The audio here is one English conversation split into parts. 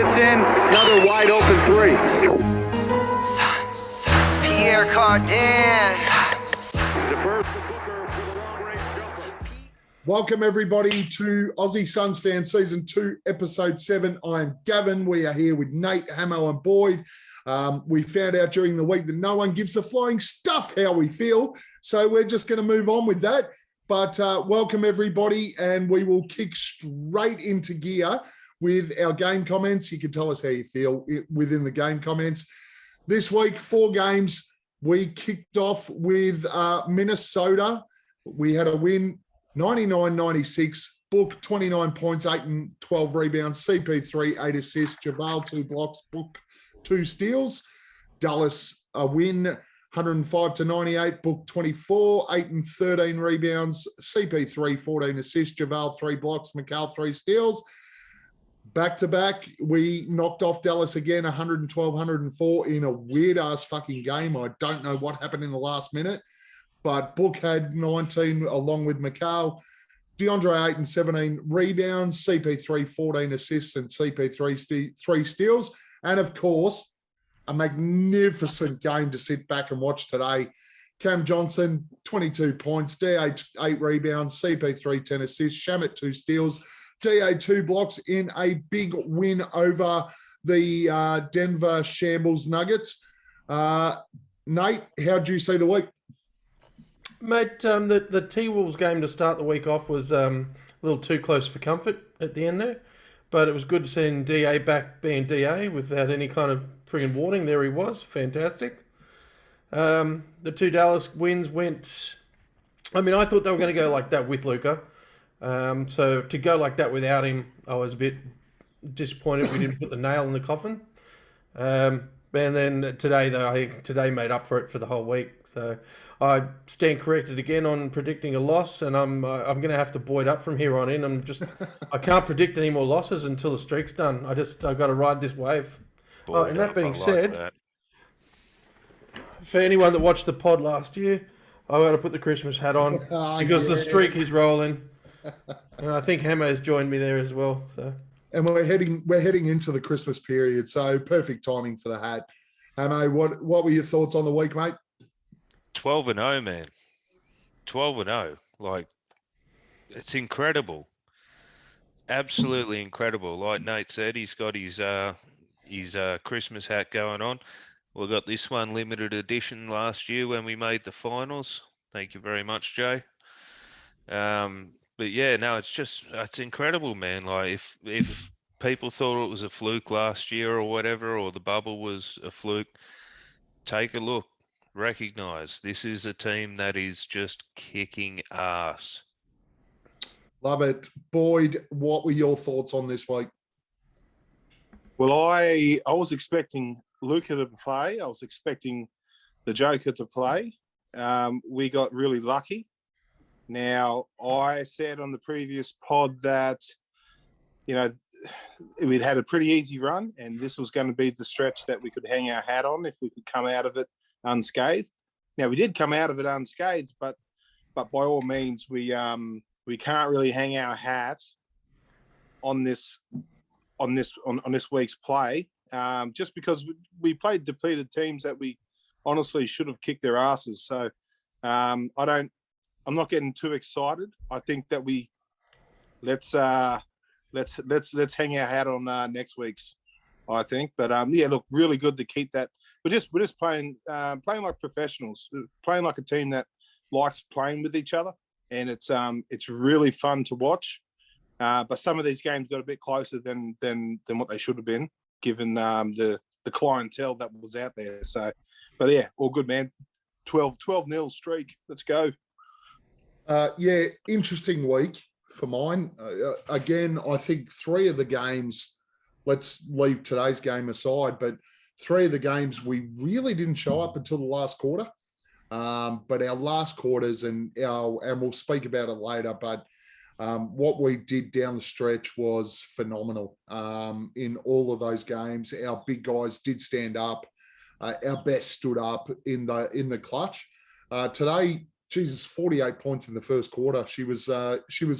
It's in. Another wide open three. Pierre Cardin. Welcome everybody to Aussie Suns Fan Season 2, Episode 7. I'm Gavin. We are here with Nate, Hamo and Boyd. We found out during the week that no one gives a flying stuff how we feel. So we're just going to move on with that. But welcome everybody, and we will kick straight into gear with our game comments. You can tell us how you feel within the game comments. This week, 4 games. We kicked off with Minnesota. We had a win, 99-96. Book, 29 points, 8 and 12 rebounds. CP3, 8 assists. Javal, 2 blocks. Book, 2 steals. Dallas, a win, 105-98. Book, 24, 8 and 13 rebounds. CP3, 14 assists. Javal, 3 blocks. Mikhail, 3 steals. Back-to-back, we knocked off Dallas again, 112-104 in a weird-ass fucking game. I don't know what happened in the last minute, but Book had 19 along with Mikhail. DeAndre, 8 and 17 rebounds, CP3, 14 assists, and CP3, 3 steals. And, of course, a magnificent game to sit back and watch today. Cam Johnson, 22 points, DA, 8 rebounds, CP3, 10 assists, Shamet, 2 steals, DA 2 blocks in a big win over the Denver Shambles Nuggets. Nate, how did you see the week? Mate, the T-Wolves game to start the week off was a little too close for comfort at the end there. But it was good to see DA back being DA without any kind of friggin' warning. There he was. Fantastic. The 2 Dallas wins went... I mean, I thought they were going to go like that with Luka. So to go like that without him, I was a bit disappointed we didn't put the nail in the coffin. And then today, though, I think today made up for it for the whole week. So I stand corrected again on predicting a loss, and I'm going to have to Boyd up from here on in. I can't predict any more losses until the streak's done. I've got to ride this wave. And that being said, for anyone that watched the pod last year, I've got to put the Christmas hat on because the streak is rolling. And I think Hamo's joined me there as well. So, and we're heading into the Christmas period, so perfect timing for the hat. Hamo, what were your thoughts on the week, mate? 12-0, man. 12-0. Like, it's incredible. Absolutely incredible. Like Nate said, he's got his Christmas hat going on. We got this one limited edition last year when we made the finals. Thank you very much, Jay. But yeah, no, it's incredible, man. Like if people thought it was a fluke last year or whatever, or the bubble was a fluke, take a look, recognize this is a team that is just kicking ass. Love it. Boyd, what were your thoughts on this week? Well, I was expecting Luka to play. I was expecting the Joker to play. We got really lucky. Now, I said on the previous pod that, we'd had a pretty easy run, and this was going to be the stretch that we could hang our hat on if we could come out of it unscathed. Now, we did come out of it unscathed, but by all means, we can't really hang our hat on this week's play, just because we played depleted teams that we honestly should have kicked their asses. So I'm not getting too excited. I think that let's hang our hat on next week's. I think, but look, really good to keep that. We're just playing like professionals, playing like a team that likes playing with each other, and it's really fun to watch. But some of these games got a bit closer than what they should have been, given the clientele that was out there. So, but yeah, all good, man. 12-0 streak. Let's go. Interesting week for mine. Again, I think 3 of the games, let's leave today's game aside, but 3 of the games we really didn't show up until the last quarter. But our last quarters, and we'll speak about it later, but what we did down the stretch was phenomenal. In all of those games, our big guys did stand up. Our best stood up in the clutch. Today, Jesus, 48 points in the first quarter. She was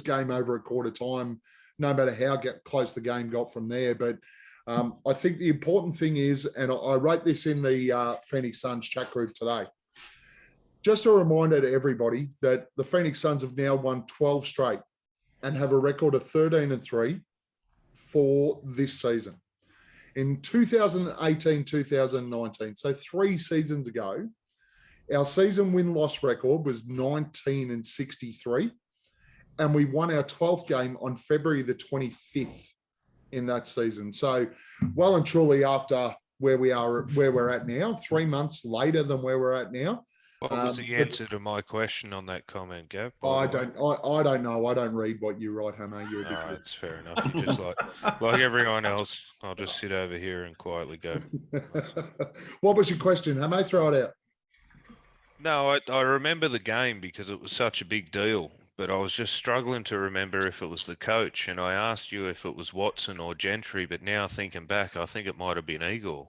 game over at quarter time, no matter how close the game got from there. But I think the important thing is, and I wrote this in the Phoenix Suns chat group today, just a reminder to everybody that the Phoenix Suns have now won 12 straight and have a record of 13-3 for this season. In 2018, 2019, so 3 seasons ago, our season win-loss record was 19-63, and we won our 12th game on February the 25th in that season. So well and truly after where we're at now, 3 months later than where we're at now. What was the answer to my question on that comment, Gav? I don't know. I don't read what you write, Hammer. You're a All right, dickhead. that's fair enough. You just like everyone else, I'll just sit over here and quietly go. What was your question, Hammer? Throw it out. No, I remember the game because it was such a big deal, but I was just struggling to remember if it was the coach, and I asked you if it was Watson or Gentry, but now thinking back, I think it might have been Igor.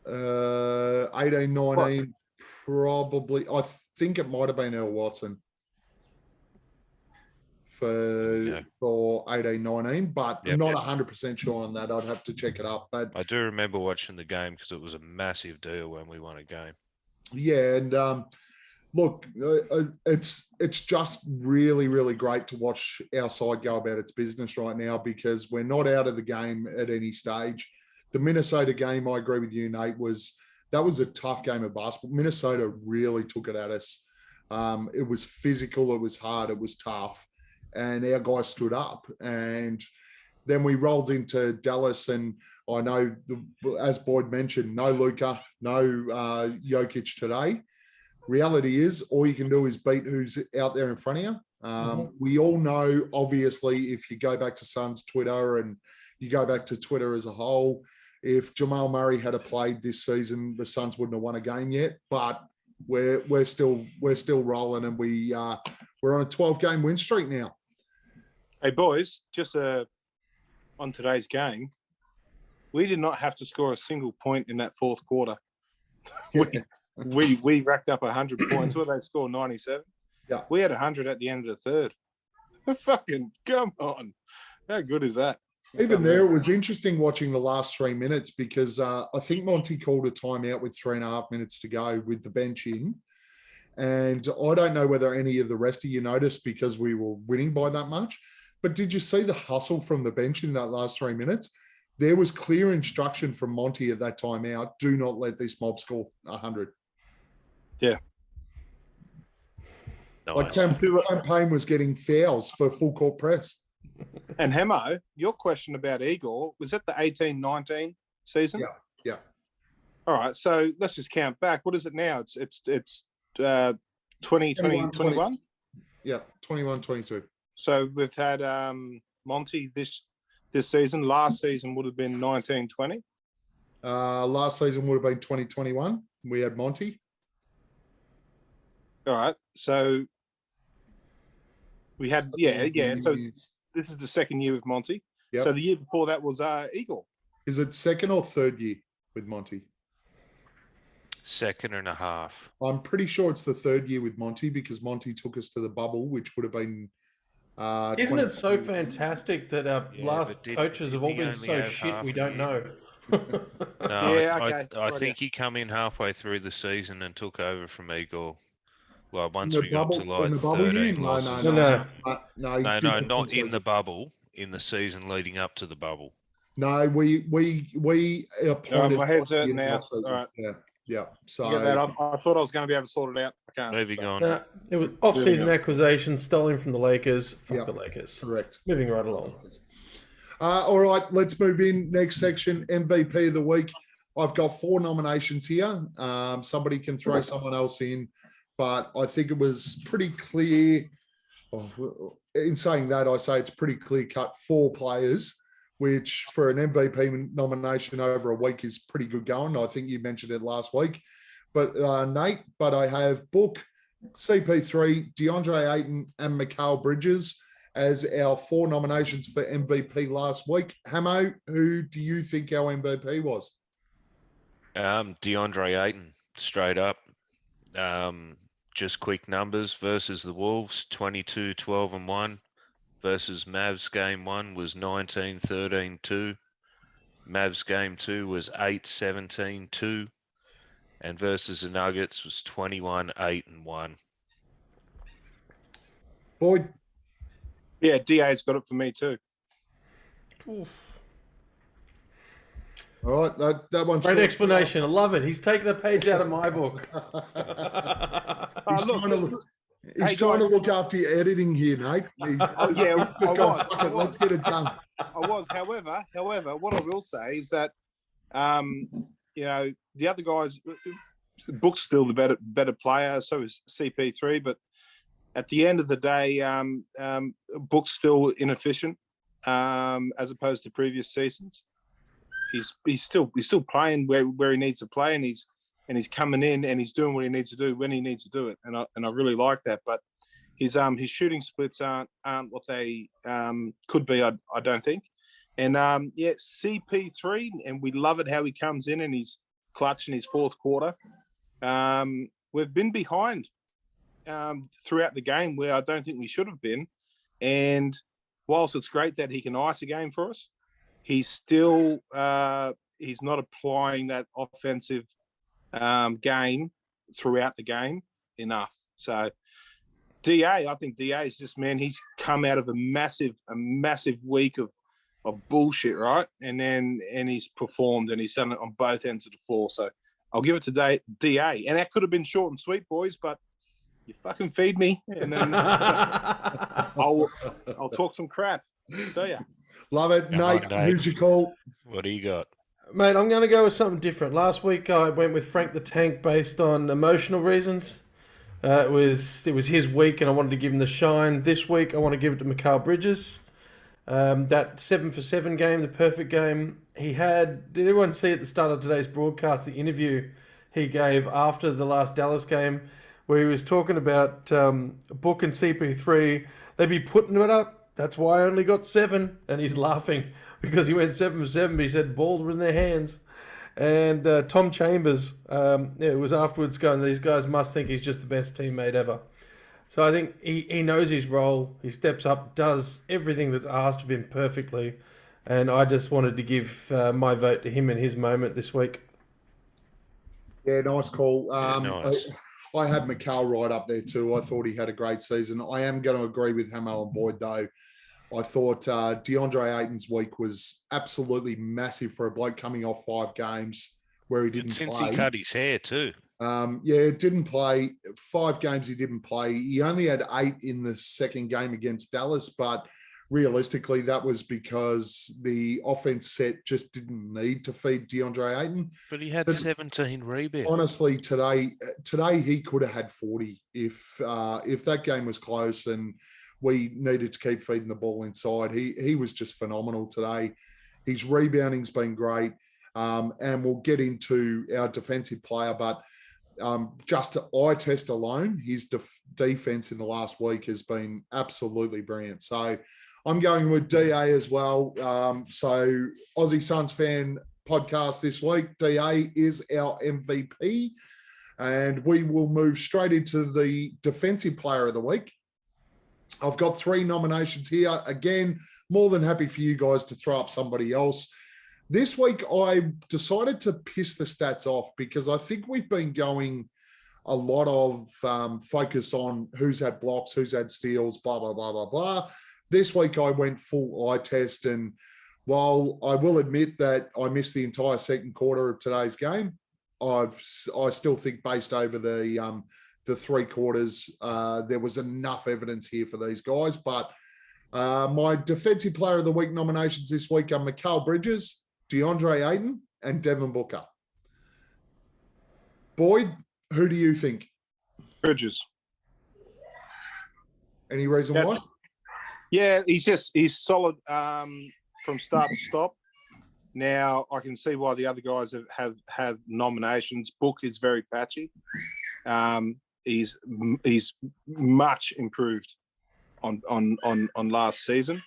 18, 19, probably. I think it might have been Earl Watson for 18, 19, but I'm not 100% sure on that. I'd have to check it up. But I do remember watching the game because it was a massive deal when we won a game. Yeah, and look, it's just really, really great to watch our side go about its business right now because we're not out of the game at any stage. The Minnesota game, I agree with you, Nate, that was a tough game of basketball. Minnesota really took it at us. It was physical, it was hard, it was tough, and our guys stood up. And then we rolled into Dallas, and I know, as Boyd mentioned, no Luka, no Jokic today. Reality is, all you can do is beat who's out there in front of you. We all know, obviously, if you go back to Suns Twitter and you go back to Twitter as a whole, if Jamal Murray had played this season, the Suns wouldn't have won a game yet. But we're still rolling, and we're on a 12-game win streak now. Hey boys, just on today's game, we did not have to score a single point in that fourth quarter. We racked up 100 points. Where they scored 97. Yeah, we had 100 at the end of the third. Fucking come on, how good is that? Even there, it was interesting watching the last 3 minutes because I think Monty called a timeout with 3.5 minutes to go with the bench in. And I don't know whether any of the rest of you noticed because we were winning by that much. But did you see the hustle from the bench in that last 3 minutes? There was clear instruction from Monty at that timeout, do not let this mob score 100. Yeah. Nice. Like Campaign was getting fouls for full court press. And Hemo, your question about Igor, was that the 18-19 season? Yeah. All right, so let's just count back. What is it now? It's 21? Yeah, 21, 22. So we've had Monty this season. Last season would have been 19-20. Last season would have been 2021. We had Monty. All right, so we had So this is the second year with Monty. Yep. So the year before that was Igor. Is it second or third year with Monty? Second and a half. I'm pretty sure it's the third year with Monty because Monty took us to the bubble, which would have been. Isn't it so fantastic that our last coaches have all been so shit we don't know? No, I think he come in halfway through the season and took over from Igor. Well, once we got to like 13 losses. No, not in the bubble. In the season leading up to the bubble. No, we appointed. My head's hurting now. All right. Yeah. So I thought I was going to be able to sort it out. I can't. Moving on. It was off-season acquisition, stolen from the Lakers. Fuck the Lakers. Correct. Moving right along. All right, let's move in. Next section, MVP of the week. I've got 4 nominations here. Somebody can throw someone else in, but I think it was pretty clear. In saying that, I say it's pretty clear-cut 4 players, which for an MVP nomination over a week is pretty good going. I think you mentioned it last week. But Nate, I have Book, CP3, DeAndre Ayton, and Mikhail Bridges as our 4 nominations for MVP last week. Hamo, who do you think our MVP was? DeAndre Ayton, straight up. Just quick numbers versus the Wolves, 22-12-1. Versus Mavs game 1 was 19-13-2. Mavs game 2 was 8-17-2, and versus the Nuggets was 21-8-1. Boyd, Yeah, DA's got it for me too. Oof. all right, that one's Great short. explanation. I love it. He's taken a page out of my book. He's Look, trying to hey, trying to guys. look after your editing here, Nate. He's Yeah, just I gone, was, fuck I it, was. let's get it done. I was. However, what I will say is that, the other guys, Book's still the better player. So is CP3. But at the end of the day, Book's still inefficient as opposed to previous seasons. He's still playing where he needs to play, and he's coming in and he's doing what he needs to do when he needs to do it. And I really like that. But his shooting splits aren't what they could be. I don't think. And CP3, and we love it how he comes in and he's clutch in his fourth quarter. We've been behind throughout the game where I don't think we should have been. And whilst it's great that he can ice a game for us, he's still he's not applying that offensive game throughout the game enough. So I think DA is just, man, he's come out of a massive week of bullshit, right? And he's performed and he's done it on both ends of the floor. So I'll give it to DA. And that could have been short and sweet, boys, but you fucking feed me, and then I'll talk some crap. So yeah. Love it. Come on, Nate, Nate. who's your call? What do you got? Mate, I'm going to go with something different. Last week I went with Frank the Tank based on emotional reasons. It was his week and I wanted to give him the shine. This week I want to give it to Mikhail Bridges. That 7-for-7 game, the perfect game. Did everyone see at the start of today's broadcast the interview he gave after the last Dallas game where he was talking about Book and CP3? They'd be putting it up. That's why I only got 7. And he's laughing because he went 7-for-7, but he said balls were in their hands. And Tom Chambers, it was afterwards going, these guys must think he's just the best teammate ever. So I think he knows his role. He steps up, does everything that's asked of him perfectly. And I just wanted to give my vote to him in his moment this week. Yeah, nice call. Nice. I had Mikhail right up there too. I thought he had a great season. I am going to agree with Hamo and Boyd though. I thought DeAndre Ayton's week was absolutely massive for a bloke coming off 5 games where he didn't Since play. he cut his hair too. Didn't play. 5 games he didn't play. He only had 8 in the second game against Dallas, but realistically, that was because the offense set just didn't need to feed DeAndre Ayton. But he had 17 rebounds. Honestly, today he could have had 40 if that game was close and we needed to keep feeding the ball inside. He was just phenomenal today. His rebounding's been great, and we'll get into our defensive player, but just to eye test alone, his defense in the last week has been absolutely brilliant. So I'm going with DA as well. So Aussie Suns fan podcast this week, DA is our MVP. And we will move straight into the defensive player of the week. I've got 3 nominations here. Again, more than happy for you guys to throw up somebody else. This week, I decided to piss the stats off because I think we've been going a lot of focus on who's had blocks, who's had steals, blah, blah, blah, blah, blah. This week, I went full eye test. And while I will admit that I missed the entire second quarter of today's game, I still think based over the 3 quarters, there was enough evidence here for these guys. But my defensive player of the week nominations this week are Mikhail Bridges, DeAndre Ayton, and Devin Booker. Boyd, who do you think? Bridges. Any reason why? Yeah, he's solid from start to stop. Now I can see why the other guys have nominations. Book is very patchy. He's much improved on last season,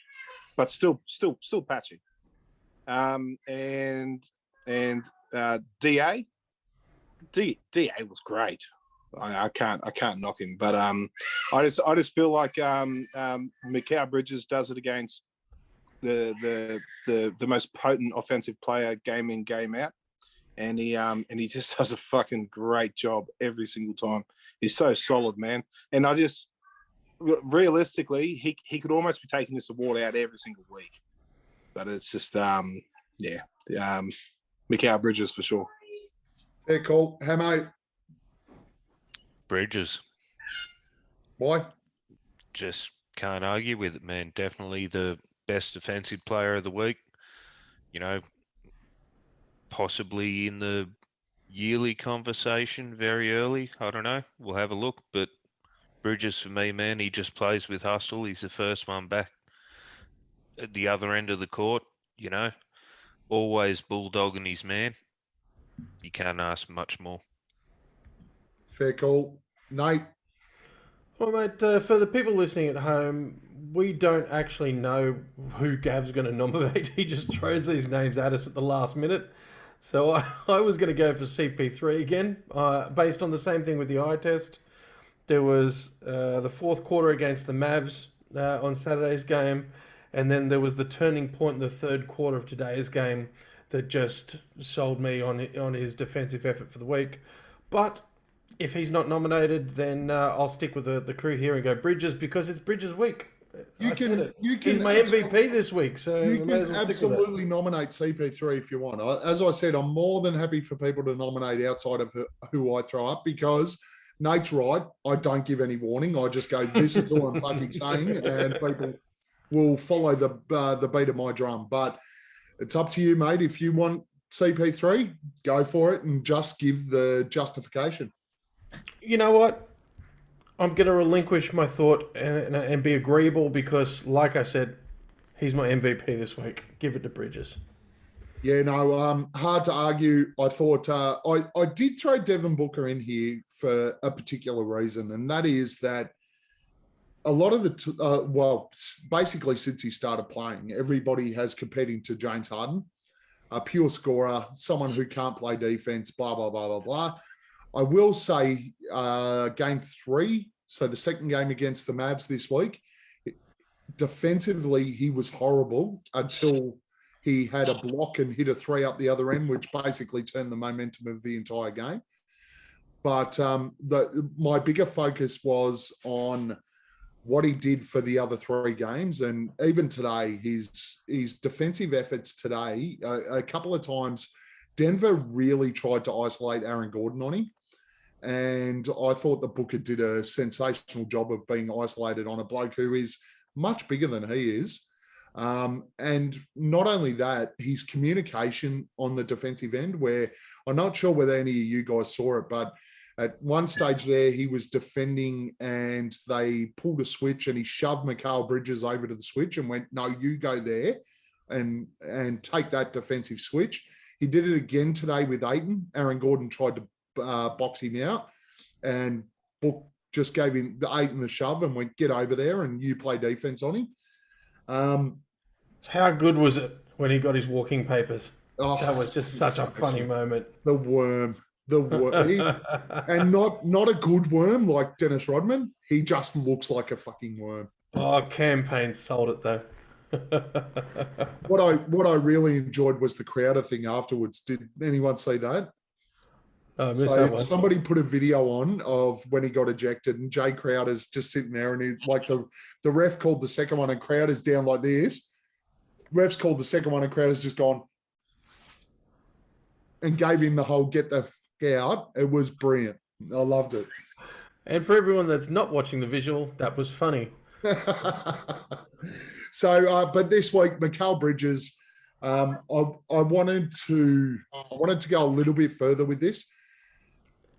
but still patchy. And DA was great. I can't knock him, but I just feel like Mikhail Bridges does it against the most potent offensive player game in, game out. And he just does a fucking great job every single time. He's so solid, man. And I just realistically, he could almost be taking this award out every single week. But it's just Mikhail Bridges for sure. Fair call. Hamo, Bridges. why? Just can't argue with it, man. Definitely the best defensive player of the week. You know, possibly in the yearly conversation very early. I don't know. We'll have a look. But Bridges for me, man, he just plays with hustle. He's the first one back at the other end of the court, you know. Always bulldogging his man. You can't ask much more. Fair call. Nate? Well, mate, for the people listening at home, we don't actually know who Gav's going to nominate. He just throws these names at us at the last minute. So I was going to go for CP3 again, based on the same thing with the eye test. There was the fourth quarter against the Mavs on Saturday's game, and then there was the turning point in the third quarter of today's game that just sold me on his defensive effort for the week. But if he's not nominated, then I'll stick with the crew here and go Bridges, because it's Bridges' week. He's my MVP this week, so you may as can well stick with it. absolutely nominate CP3 if you want. As I said, I'm more than happy for people to nominate outside of who I throw up, because Nate's right. I don't give any warning. I just go, this is all I'm fucking saying, and people will follow the beat of my drum. But it's up to you, mate. If you want CP3, go for it and just give the justification. You know what? I'm going to relinquish my thought and be agreeable, because, like I said, he's my MVP this week. Give it to Bridges. Yeah, no, hard to argue. I thought I did throw Devin Booker in here for a particular reason, and that is that a lot of basically since he started playing, everybody has competing to James Harden, a pure scorer, someone who can't play defense, blah, blah, blah, blah, blah. I will say game 3, so the second game against the Mavs this week, defensively, he was horrible until he had a block and hit a 3 up the other end, which basically turned the momentum of the entire game. But my bigger focus was on what he did for the other 3 games. And even today, his defensive efforts today, a couple of times, Denver really tried to isolate Aaron Gordon on him. And I thought that Booker did a sensational job of being isolated on a bloke who is much bigger than he is. And not only that, his communication on the defensive end, where I'm not sure whether any of you guys saw it, but at one stage there, he was defending and they pulled a switch and he shoved Mikhail Bridges over to the switch and went, no, you go there and take that defensive switch. He did it again today with Ayton. Aaron Gordon tried to box him out, and Book just gave him the Ayton the shove and went, get over there and you play defense on him. How good was it when he got his walking papers? That was just such a funny moment. The worm. And not a good worm like Dennis Rodman. He just looks like a fucking worm. Oh, campaign sold it though. What I really enjoyed was the Crowder thing afterwards. Did anyone see that? I missed that one. Somebody put a video on of when he got ejected, and Jay Crowder's just sitting there, and he, like the ref called the second one, and Crowder's down like this. Ref's called the second one, and Crowder's just gone and gave him the whole get the f out. It was brilliant. I loved it. And for everyone that's not watching the visual, that was funny. So, but this week, Mikhail Bridges, I wanted to go a little bit further with this.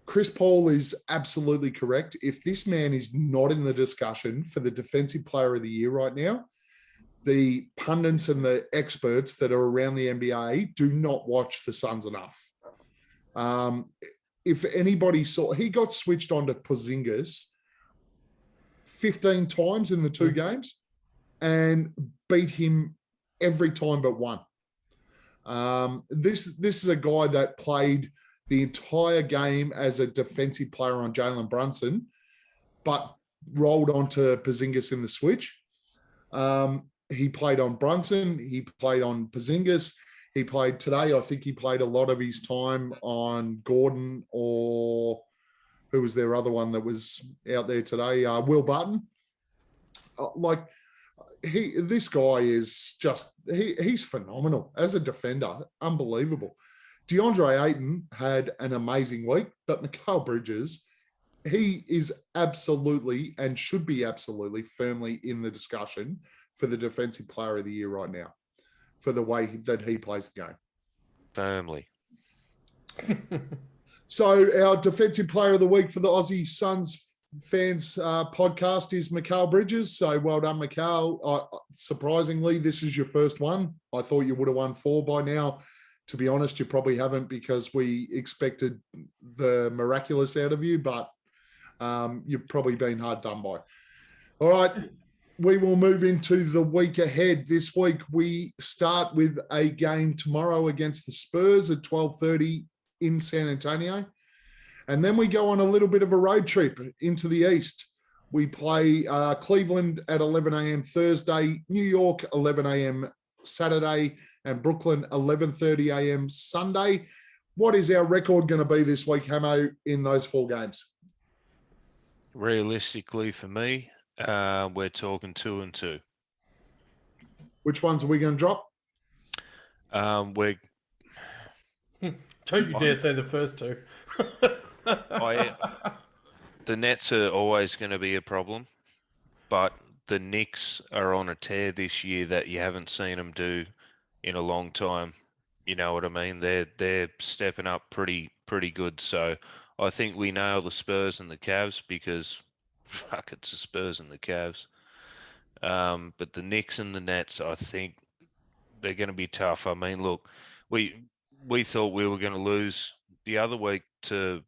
Chris Paul is absolutely correct. If this man is not in the discussion for the Defensive Player of the Year right now, the pundits and the experts that are around the NBA do not watch the Suns enough. If anybody saw, he got switched on to Porzingis 15 times in the 2 games and beat him every time but one. This is a guy that played the entire game as a defensive player on Jalen Brunson, but rolled onto Porzingis in the switch. he played on Brunson. He played on Porzingis. He played today. I think he played a lot of his time on Gordon, or who was their other one that was out there today? Will Barton. This guy is just, he's phenomenal as a defender. Unbelievable. DeAndre Ayton had an amazing week, but Mikhail Bridges, he is absolutely and should be absolutely firmly in the discussion for the Defensive Player of the Year right now, for the way that he plays the game. Firmly. So our Defensive Player of the Week for the Aussie Suns fans podcast is Mikhail Bridges. So well done, Mikhail. Surprisingly, this is your first one. I thought you would have won 4 by now. To be honest, you probably haven't, because we expected the miraculous out of you, but you've probably been hard done by. All right, we will move into the week ahead. This week, we start with a game tomorrow against the Spurs at 12:30 in San Antonio. And then we go on a little bit of a road trip into the East. We play Cleveland at 11 a.m. Thursday, New York 11 a.m. Saturday, and Brooklyn 11:30 a.m. Sunday. What is our record going to be this week, Hamo, in those 4 games? Realistically, for me, we're talking 2-2. Which ones are we going to drop? We're Don't you dare say the first 2. the Nets are always going to be a problem, but the Knicks are on a tear this year that you haven't seen them do in a long time. You know what I mean? They're stepping up pretty good. So I think we nail the Spurs and the Cavs, because fuck, it's the Spurs and the Cavs. But the Knicks and the Nets, I think they're going to be tough. I mean, look, we thought we were going to lose the other week to,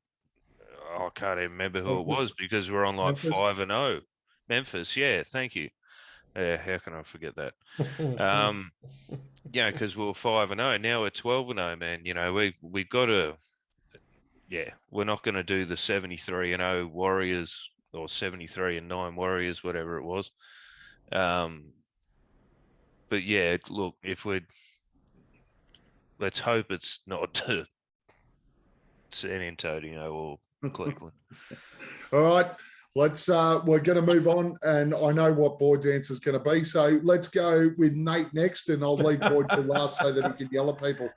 I can't even remember who it was, because we're on like 5-0. Memphis, yeah, thank you. Yeah, how can I forget that? Yeah, because we were 5-0. Now we're 12-0, man. You know, we've got to, yeah, we're not going to do the 73-0 Warriors, or 73-9 Warriors, whatever it was. But yeah, look, let's hope it's not to San Antonio or Cleveland. All right. We're going to move on, and I know what Boyd's answer is going to be. So let's go with Nate next, and I'll leave Boyd for last so that he can yell at people.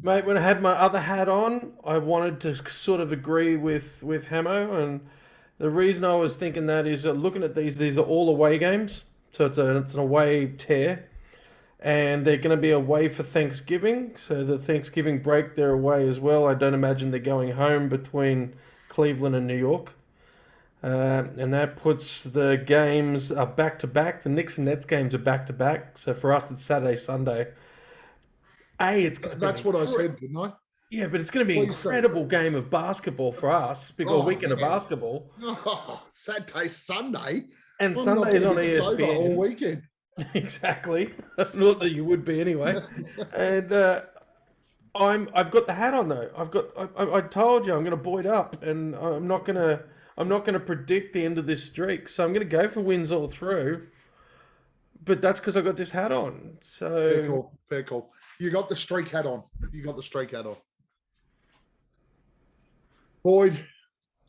Mate, when I had my other hat on, I wanted to sort of agree with Hamo, and the reason I was thinking that is looking at these are all away games, so it's an away tear, and they're going to be away for Thanksgiving, so the Thanksgiving break they're away as well. I don't imagine they're going home between Cleveland and New York. And that puts the games back-to-back. The Knicks and Nets games are back-to-back. So for us, it's Saturday, Sunday. It's going to be... That's what I said, didn't I? Yeah, but it's going to be an incredible game of basketball for us, because weekend of basketball. Saturday, Sunday. And Sunday's on ESPN. All weekend. Exactly. Not that you would be anyway. And I've got the hat on, though. I told you I'm going to Boyd up, and I'm not going to predict the end of this streak, so I'm going to go for wins all through. But that's because I got this hat on. So fair call. You got the streak hat on. Boyd,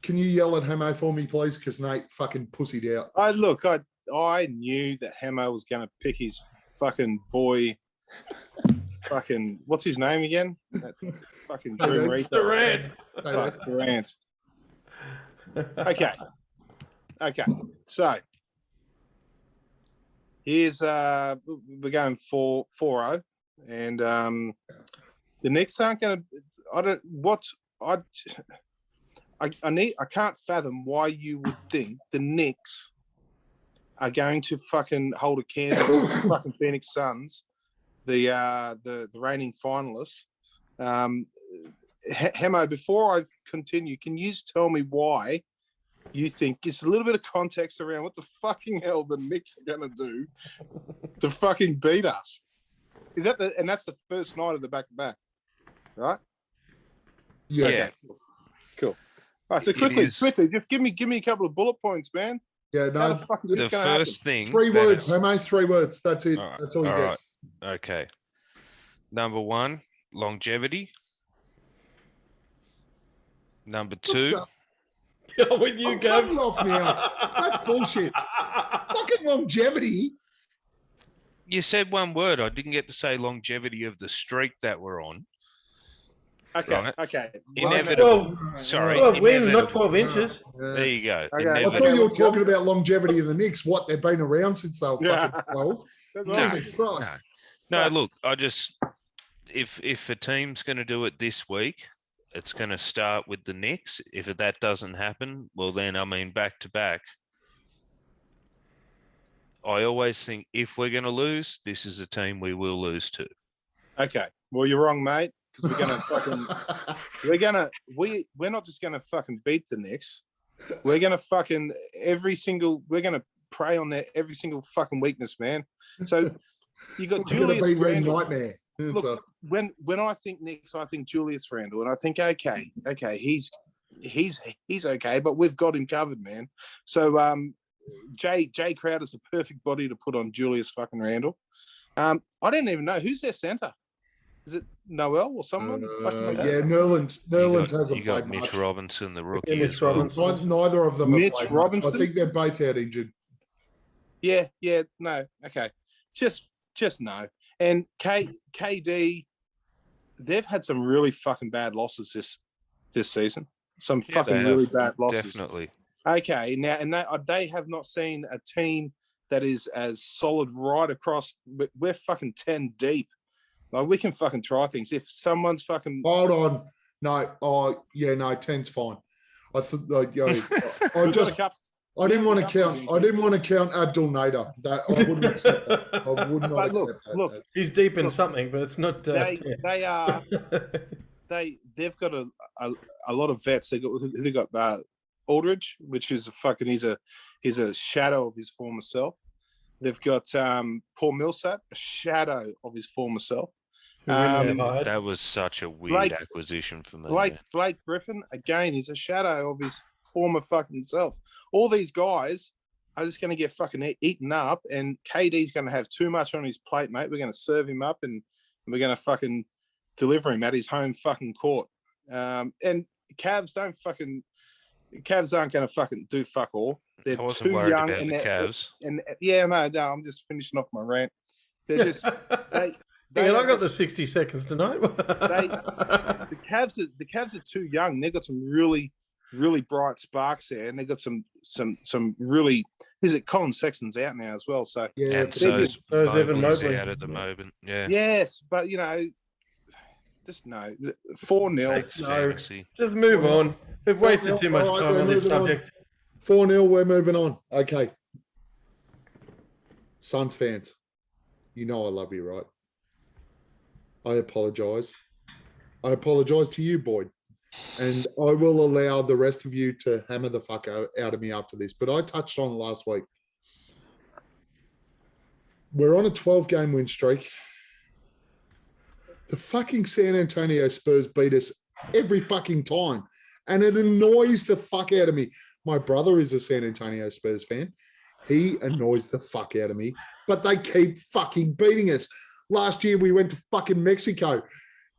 can you yell at Hamo for me, please? Because Nate fucking pussied out. I knew that Hamo was going to pick his fucking boy. Fucking, what's his name again? That fucking Dream Reaper. Durant. Durant. Okay. So here's we're going 4-0, and the Knicks aren't going to. I can't fathom why you would think the Knicks are going to fucking hold a candle to the fucking Phoenix Suns, the reigning finalists. Hemo, before I continue, can you just tell me why you think, just a little bit of context around what the fucking hell the Knicks are going to do to fucking beat us? Is that and that's the first night of the back-to-back, right? Yeah. Okay. Cool. All right, so quickly, just give me a couple of bullet points, man. Yeah, How no. the fuck is The this going to happen? first thing. 3 that words, it's- Hamo. 3 words. That's it. All right, That's all you all get. right. Okay. Number 1, longevity. Number 2, With you, I'm Gav. coming off now. That's bullshit. Fucking longevity. you said one word. I didn't get to say longevity of the streak that we're on. Okay, Right. okay. Inevitable. 12, Sorry, 12 wins, not inevitable. 12 inches. There you go. Okay. I Inevitable. thought you were let's go. talking about longevity of the Knicks. What, they've been around since they were Yeah. fucking 12? That's No, awesome. Jesus Christ. No, Fuck. look, I just if a team's going to do it this week, it's going to start with the Knicks. If that doesn't happen, well, then I mean back to back. I always think if we're going to lose, this is a team we will lose to. Okay. Well, you're wrong, mate. Because we're gonna fucking we're not just gonna fucking beat the Knicks. We're gonna fucking we're gonna prey on their every single fucking weakness, man. So you got It's gonna Julius be their Randle. nightmare. Look, when I think Knicks, I think Julius Randle, and I think okay, he's okay, but we've got him covered, man. So Jay Crowder's the perfect body to put on Julius fucking Randle. I don't even know who's their center. Is it Noel or someone? Yeah, Nerlens hasn't You got played Mitch much. Robinson, the rookie Mitch as well. Robinson. Neither of them have Mitch played Robinson? much. I think they're both out injured. Yeah, no, okay, just no. And KD, they've had some really fucking bad losses this season. Some Yeah, fucking they really have. bad losses. Definitely. Okay, now and they have not seen a team that is as solid right across. We're fucking 10 deep. Like we can fucking try things. If someone's fucking Hold on. No. Oh, yeah, no, 10's fine. I thought, We've got a couple- I didn't want to couple of count. I didn't want to count Abdul Nader. That I wouldn't accept that. I would not But accept that. look, He's deep in Look, something, but it's not. they are they've got a lot of vets. They got Aldridge, which is he's a shadow of his former self. They've got Paul Millsap, a shadow of his former self. That was such a weird acquisition for me. Blake Griffin, again, he's a shadow of his former fucking self. All these guys are just going to get fucking eaten up, and KD's going to have too much on his plate, mate. We're going to serve him up, and we're going to fucking deliver him at his home fucking court. And Cavs aren't going to fucking do fuck all. They're I wasn't too worried young, about and the Cavs. And yeah, no, I'm just finishing off my rant. They're just I got the 60 seconds tonight. the Cavs are too young. They've got some really, really bright sparks there, and they've got some really. Is it Colin Sexton's out now as well? So Yeah, And so's Evan Mobley's Mobley. out at the moment. Yeah. yes, but just no 4-0. Thanks, No. fantasy. Just move on. We've wasted too much All right, time we're on this moving on. subject. 4-0, we're moving on. Okay. Suns fans, you know I love you, right? I apologize. I apologize to you, Boyd. And I will allow the rest of you to hammer the fuck out of me after this. But I touched on it last week. We're on a 12-game win streak. The fucking San Antonio Spurs beat us every fucking time. And it annoys the fuck out of me. My brother is a San Antonio Spurs fan. He annoys the fuck out of me. But they keep fucking beating us. Last year, we went to fucking Mexico.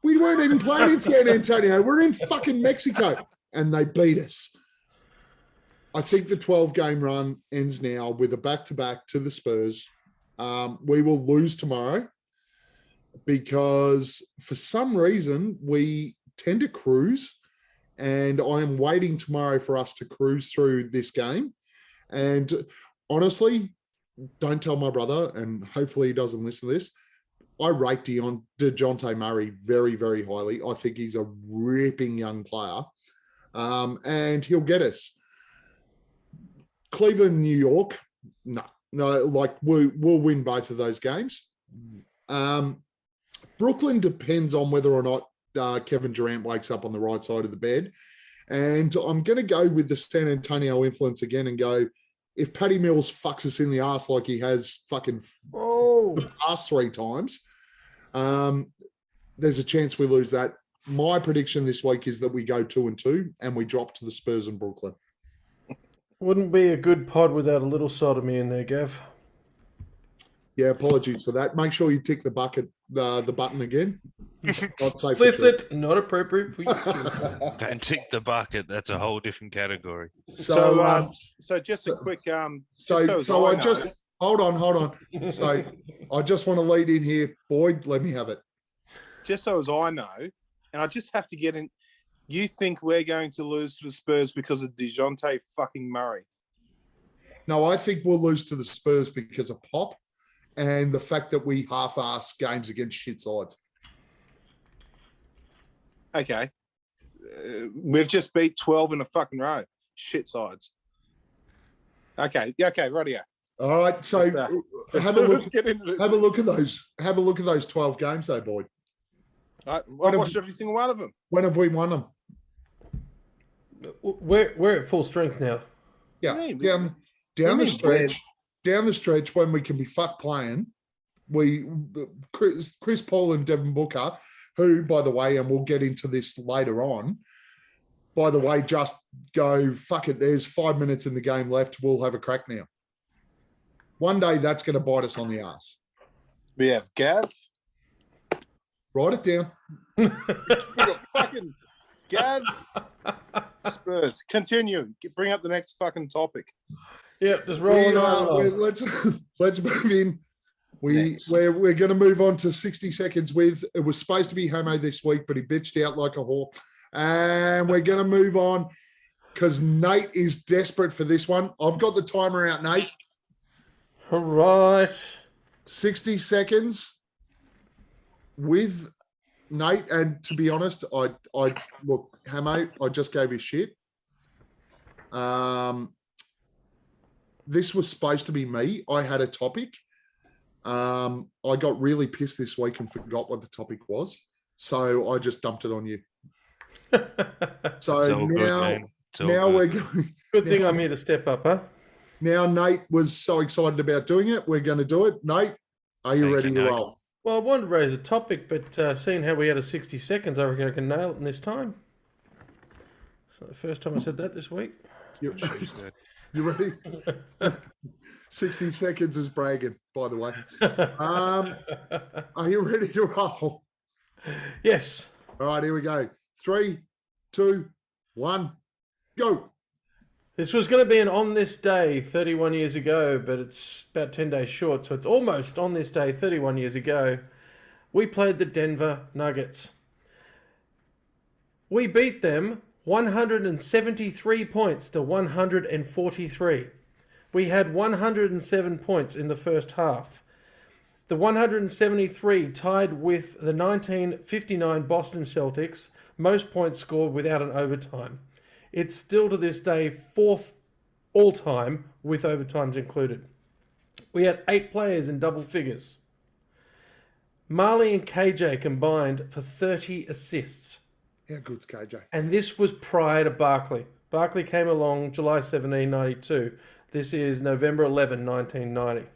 We weren't even playing in San Antonio. We're in fucking Mexico. And they beat us. I think the 12-game run ends now with a back-to-back to the Spurs. We will lose tomorrow because for some reason we tend to cruise, and I am waiting tomorrow for us to cruise through this game. And honestly, don't tell my brother, and hopefully he doesn't listen to this. I rate DeJounte Murray very, very highly. I think he's a ripping young player, and he'll get us. Cleveland, New York, no, like we'll win both of those games. Brooklyn depends on whether or not Kevin Durant wakes up on the right side of the bed. And I'm going to go with the San Antonio influence again and go, if Patty Mills fucks us in the ass like he has fucking the past 3 times, there's a chance we lose that. My prediction this week is that we go 2-2 and we drop to the Spurs and Brooklyn. Wouldn't be a good pod without a little sodomy in there, Gav. Yeah, apologies for that. Make sure you tick the button again. Not safe for children. Explicit, not appropriate for you. Don't tick the bucket. That's a whole different category. So just a quick So I just hold on. So I just want to lead in here, Boyd. Let me have it. just so as I know, and I just have to get in. You think we're going to lose to the Spurs because of DeJounte fucking Murray? No, I think we'll lose to the Spurs because of Pop and the fact that we half-ass games against shit sides. Okay. We've just beat 12 in a fucking row. Shit sides. Okay. Yeah, okay, rightio. All right. So have a look at those. Have a look at those 12 games though, Boyd. I watched every single one of them. When have we won them? We're at full strength now. Yeah. Down the stretch when we can be fuck playing, Chris Paul and Devin Booker, who, by the way, and we'll get into this later on, by the way, just go, fuck it, there's 5 minutes in the game left, we'll have a crack now. One day that's going to bite us on the ass. We have Gav. Write it down. We got fucking Gav. Spurs. Continue. Bring up the next fucking topic. Yep, just roll it on. Let's move in. We're going to move on to 60 seconds with. It was supposed to be Homo this week, but he bitched out like a hawk. And we're going to move on because Nate is desperate for this one. I've got the timer out, Nate. All right. 60 seconds with Nate. And to be honest, I look, Homo, I just gave you shit. This was supposed to be me. I had a topic. I got really pissed this week and forgot what the topic was. So I just dumped it on you. So now we're going. Good thing I'm here to step up, huh? Now Nate was so excited about doing it. We're going to do it. Nate, are you ready to roll? Well, I wanted to raise a topic, but seeing how we had a 60 seconds, I reckon I can nail it in this time. So the first time I said that this week. You ready? 60 seconds is bragging, by the way. Are you ready to roll? Yes. All right, here we go. 3, 2, 1, go. This was going to be an on this day 31 years ago, but it's about 10 days short, so it's almost on this day 31 years ago. We played the Denver Nuggets. We beat them 173 points to 143. We had 107 points in the first half. The 173 tied with the 1959 Boston Celtics, most points scored without an overtime. It's still to this day fourth all-time with overtimes included. We had 8 players in double figures. Marley and KJ combined for 30 assists. How good's KJ? And this was prior to Barkley. Barkley came along July 17, 92. This is November 11, 1990.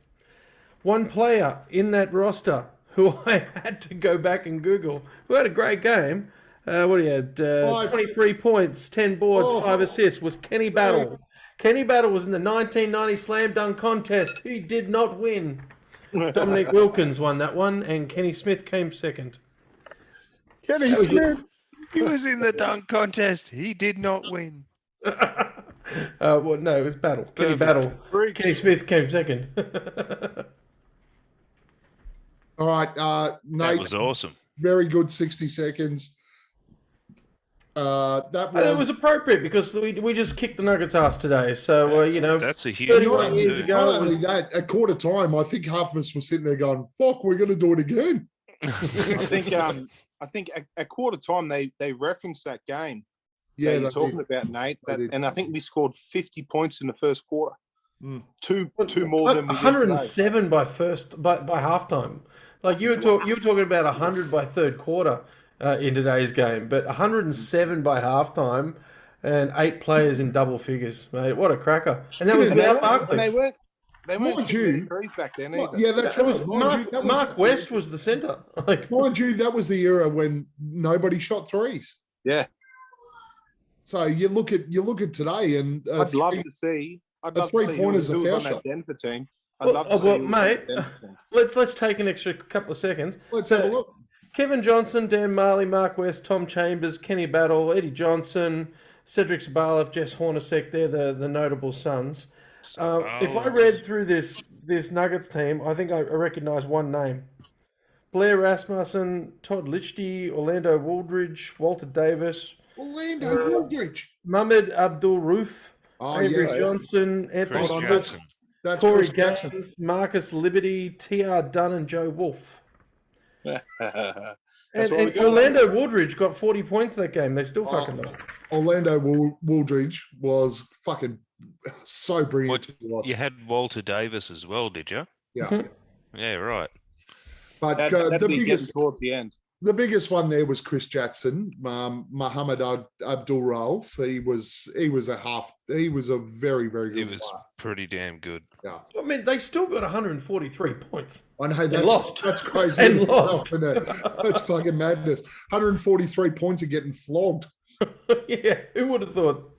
One player in that roster who I had to go back and Google, who had a great game. What he had? 23 points, 10 boards, 5 assists, was Kenny Battle. Kenny Battle was in the 1990 Slam Dunk Contest. He did not win. Dominic Wilkins won that one, and Kenny Smith came second. Kenny Smith. He was in the dunk contest. He did not win. Well, no, it was Battle. Kenny Battle. Kenny Smith came second. All right, Nate. That was awesome. Very good 60 seconds. It was appropriate because we just kicked the Nuggets' ass today. So, that's a huge 31 one. years ago. Not only that, at quarter time, I think half of us were sitting there going, fuck, we're going to do it again. I think at quarter time they referenced that game. Yeah, you're talking about, Nate. And I think we scored 50 points in the first quarter. Two more than we 107 by halftime. Like you were talking about 100 by third quarter in today's game, but 107 by halftime and 8 players in double figures, mate. What a cracker! And that was without Barkley. They weren't shooting threes back then either. Yeah, that's right. Mark West was the center. Mind you, that was the era when nobody shot threes. Yeah. So you look at today, and I'd love to see. I'd a love to see three-pointer's a who was foul on that shot. Denver team. I'd love to see well, who was on mate, that Denver team. let's take an extra couple of seconds. Let's have a look. Kevin Johnson, Dan Marley, Mark West, Tom Chambers, Kenny Battle, Eddie Johnson, Cedric Sabalev, Jess Hornacek, they're the notable sons. If I read through this Nuggets team, I think I recognise one name. Blair Rasmussen, Todd Lichty, Orlando Waldridge, Walter Davis, Orlando Waldridge. Mahmoud Abdul-Roof, Oh, Avery yes. Johnson, Anthony Chris Hold on, Jackson. That's Corey Chris Jackson. Gaines, Marcus Liberty, T.R. Dunn, and Joe Wolf. That's And what we got. Orlando Waldridge got 40 points that game. They still fucking lost. Orlando Waldridge was fucking so brilliant to watch. You had Walter Davis as well, did you? Yeah. Yeah, right. But That'd the be biggest getting towards the end. the biggest one there was Chris Jackson, Muhammad Abdul Rauf. He was a very, very He good was player. pretty damn good. Yeah. I mean, they still got 143 points. I know that's lost. That's crazy. And in itself, lost. isn't it? That's fucking madness. 143 points are getting flogged. Yeah, who would have thought?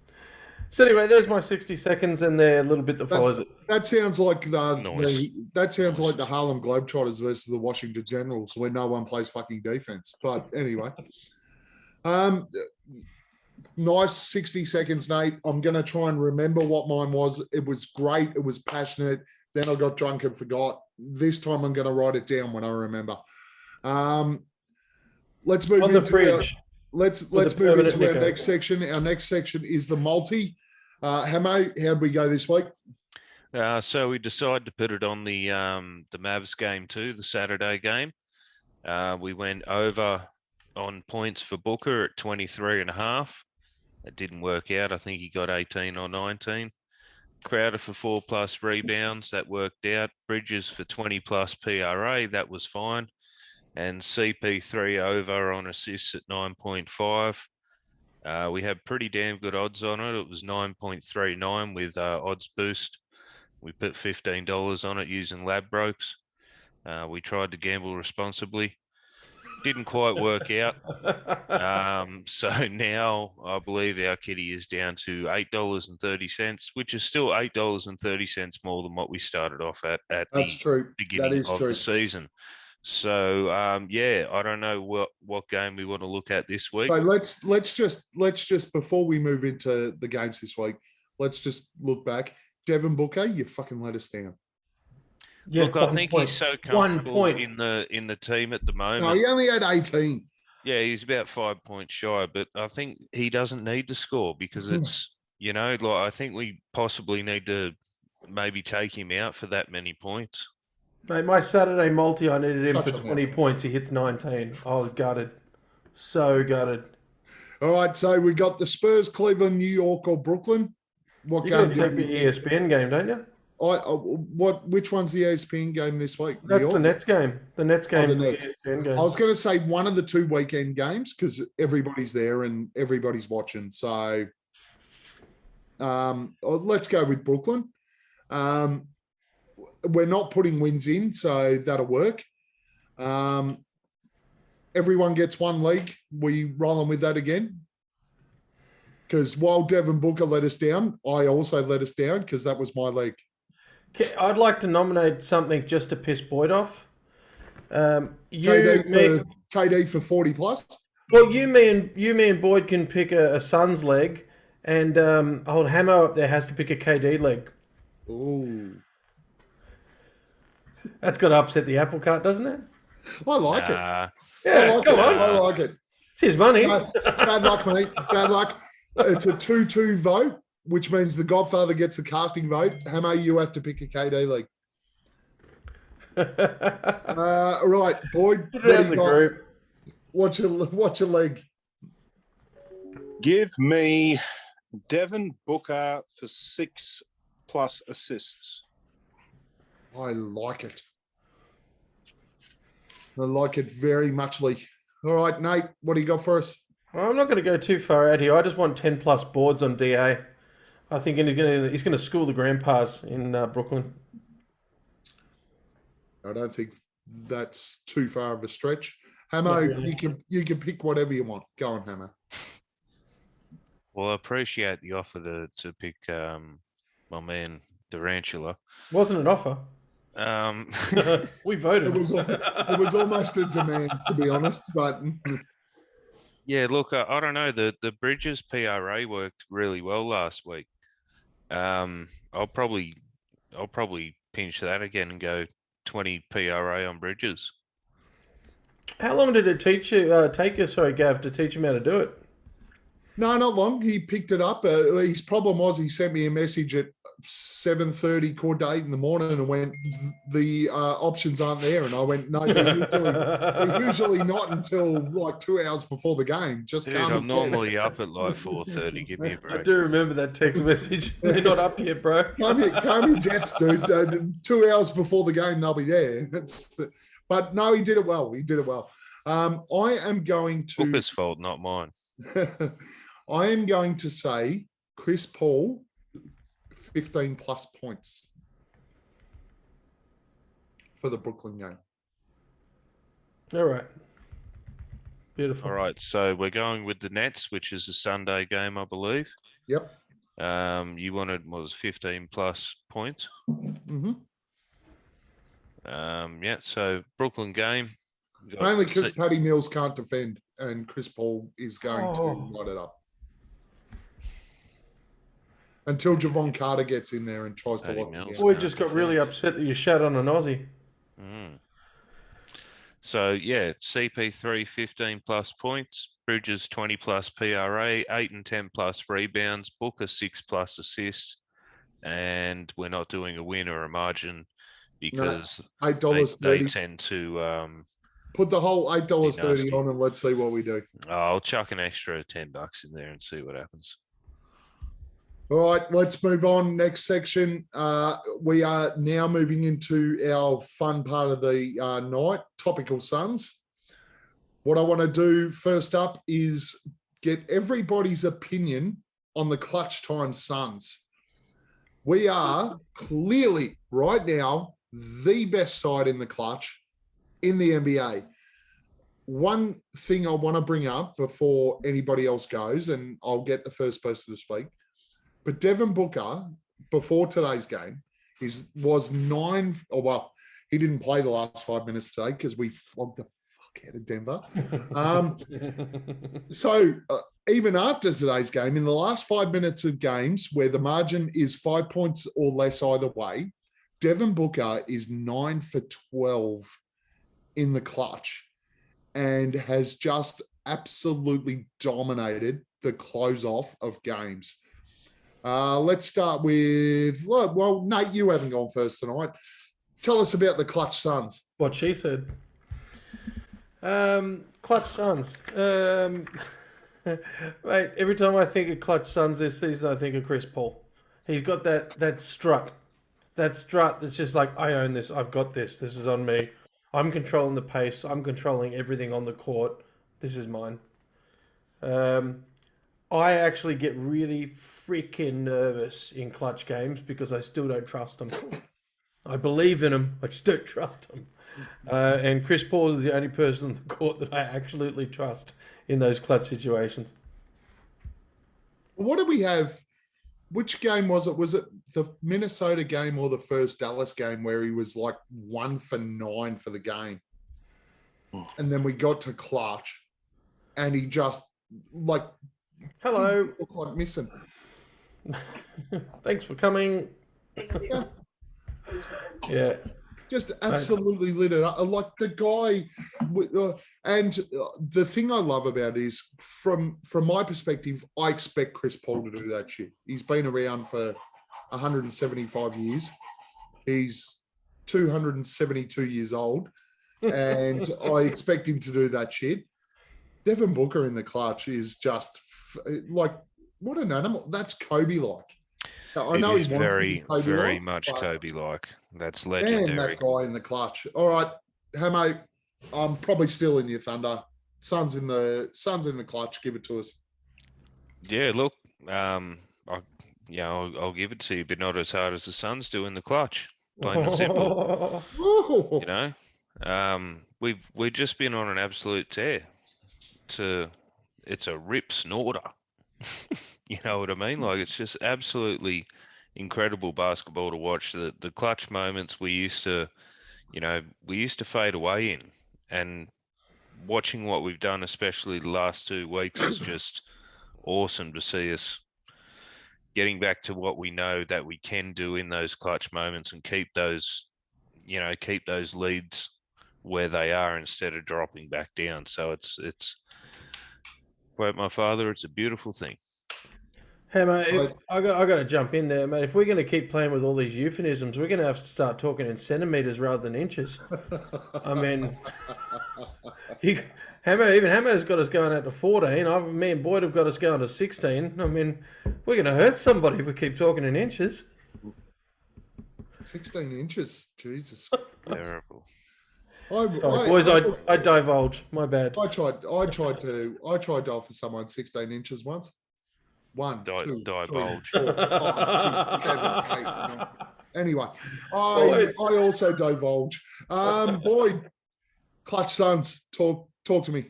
So anyway, there's my 60 seconds and the little bit that follows it. That sounds like Nice. that sounds like the Harlem Globetrotters versus the Washington Generals, where no one plays fucking defense. But anyway, nice 60 seconds, Nate. I'm gonna try and remember what mine was. It was great. It was passionate. Then I got drunk and forgot. This time I'm gonna write it down when I remember. Let's move On the into our, fridge. let's a move permanent into our Nico. next section. Our next section is the multi. Hamo, how'd we go this week? So we decided to put it on the Mavs game too, the Saturday game. We went over on points for Booker at 23.5. It didn't work out. I think he got 18 or 19. Crowder for 4+ rebounds, that worked out. Bridges for 20+ PRA, that was fine. And CP3 over on assists at 9.5. We had pretty damn good odds on it. It was 9.39 with odds boost. We put $15 on it using Ladbrokes. We tried to gamble responsibly. Didn't quite work out. So now I believe our kitty is down to $8.30, which is still $8.30 more than what we started off at That's the true. beginning That is of true. the season. So yeah, I don't know what game we want to look at this week. So let's just before we move into the games this week, let's just look back. Devin Booker, you fucking let us down. Yeah, Look, I think he's so 1 comfortable point. in the team at the moment. No, he only had 18. Yeah, he's about 5 points shy, but I think he doesn't need to score because it's, like I think we possibly need to maybe take him out for that many points. Mate, my Saturday multi, I needed him Touch for on 20 points. He hits 19. I was gutted. So gutted. All right, so we got the Spurs, Cleveland, New York, or Brooklyn. What You game got to take did the we ESPN game, don't you? which one's the ESPN game this week? New That's the York? Nets game. The Nets game's the the Nets. ESPN game. I was going to say one of the two weekend games because everybody's there and everybody's watching. So let's go with Brooklyn. We're not putting wins in, so that'll work. Everyone gets one league. We rolling with that again. Because while Devin Booker let us down, I also let us down because that was my league. I'd like to nominate something just to piss Boyd off. KD for 40 plus. Well, you, me, and Boyd can pick a Suns leg, and old Hamo up there has to pick a KD leg. Ooh. That's got to upset the apple cart, doesn't it? I like it. Yeah, I like come it. on. I like it. It's his money. Bad luck, mate. Bad luck. It's a 2-2 vote, which means the Godfather gets the casting vote. Hamo, you have to pick a KD league. Right, Boyd. Put it in the group. What's your leg? Give me Devin Booker for 6+ assists. I like it. I like it very muchly. All right, Nate, what do you got for us? Well, I'm not going to go too far out here. I just want 10 plus boards on DA. I think he's going to school the grandpas in Brooklyn. I don't think that's too far of a stretch. Hamo, Not really. you can pick whatever you want. Go on, Hamo. Well, I appreciate the offer to pick my man Durantula. Wasn't an offer. We voted. It was almost a demand, to be honest. But Yeah, look, I don't know. The Bridges PRA worked really well last week. I'll probably pinch that again and go 20 PRA on Bridges. How long did it take you, Gav, to teach him how to do it? no, not long. He picked it up. His problem was he sent me a message at 7:30 quarter to 8 in the morning and went, the options aren't there. And I went, no, they're usually not until like 2 hours before the game. Just Dude, come I'm and normally up at like 4:30. Give me a I break. do remember that text message. They're not up yet, bro. Come here, Jets, dude. 2 hours before the game, they'll be there. But no, he did it well. I am going to. Booker's fault, not mine. I am going to say Chris Paul, 15 plus points for the Brooklyn game. All right. Beautiful. All right, so we're going with the Nets, which is a Sunday game, I believe. Yep. You wanted what was 15 plus points. Mm-hmm. Yeah. So Brooklyn game. Only because Patty Mills can't defend, and Chris Paul is going to light it up until Javon Carter gets in there and tries to lock it down. We just got really upset that you shat on an Aussie. So, yeah, CP3, 15 plus points, Bridges, 20 plus PRA, 8 and 10 plus rebounds, Booker, 6 plus assists, and we're not doing a win or a margin because they tend to... put the whole $8.30 on and let's see what we do. I'll chuck an extra $10 in there and see what happens. All right, let's move on. Next section. We are now moving into our fun part of the night, topical Suns. What I want to do first up is get everybody's opinion on the clutch time Suns. We are clearly right now the best side in the clutch in the NBA. One thing I want to bring up before anybody else goes, and I'll get the first person to speak, but Devin Booker, before today's game, was 9. Oh, well, he didn't play the last 5 minutes today because we flogged the fuck out of Denver. So even after today's game, in the last 5 minutes of games where the margin is 5 points or less either way, Devin Booker is 9 for 12 in the clutch and has just absolutely dominated the close off of games. Let's start with, well, Nate, you haven't gone first tonight. Tell us about the clutch Suns. What she said. Clutch Suns. Mate, every time I think of clutch Suns this season, I think of Chris Paul. He's got that strut. That strut that's just like, I own this. I've got this. This is on me. I'm controlling the pace. I'm controlling everything on the court. This is mine. I actually get really freaking nervous in clutch games because I still don't trust them. I believe in them. I just don't trust them. And Chris Paul is the only person on the court that I absolutely trust in those clutch situations. What do we have? Which game was it? Was it the Minnesota game or the first Dallas game where he was like 1 for 9 for the game? And then we got to clutch and he just like... Hello. Look like missing. Thanks for coming. Yeah. Just absolutely lit it up. Like the guy, and the thing I love about it is from my perspective, I expect Chris Paul to do that shit. He's been around for 175 years. He's 272 years old, and I expect him to do that shit. Devin Booker in the clutch is just like, what an animal. That's Kobe-like. I know he's he very much Kobe-like. That's legendary. And that guy in the clutch. All right, Hamo, I'm probably still in your thunder. Suns in the clutch. Give it to us. Yeah, look, I'll give it to you, but not as hard as the Suns do in the clutch. Plain and simple. You know, we've just been on an absolute tear. It's a rip snorter. You know what I mean? Like, it's just absolutely incredible basketball to watch. The clutch moments we used to, we used to fade away in, and watching what we've done, especially the last 2 weeks, is just awesome to see us getting back to what we know that we can do in those clutch moments and keep those leads where they are instead of dropping back down. So it's quote my father, it's a beautiful thing. Hey mate, I got to jump in there, mate. If we're going to keep playing with all these euphemisms, we're going to have to start talking in centimeters rather than inches. I mean, Hammer's got us going out to 14. Me and Boyd have got us going to 16. I mean, we're going to hurt somebody if we keep talking in inches. 16 inches, Jesus. Terrible. Boys, I divulge. My bad. I tried to offer someone 16 inches once. 1, 2, divulge. 3, 4, 5, 6, 7, 8, 9. Anyway, I also divulge. Boyd, Clutch Suns, talk to me.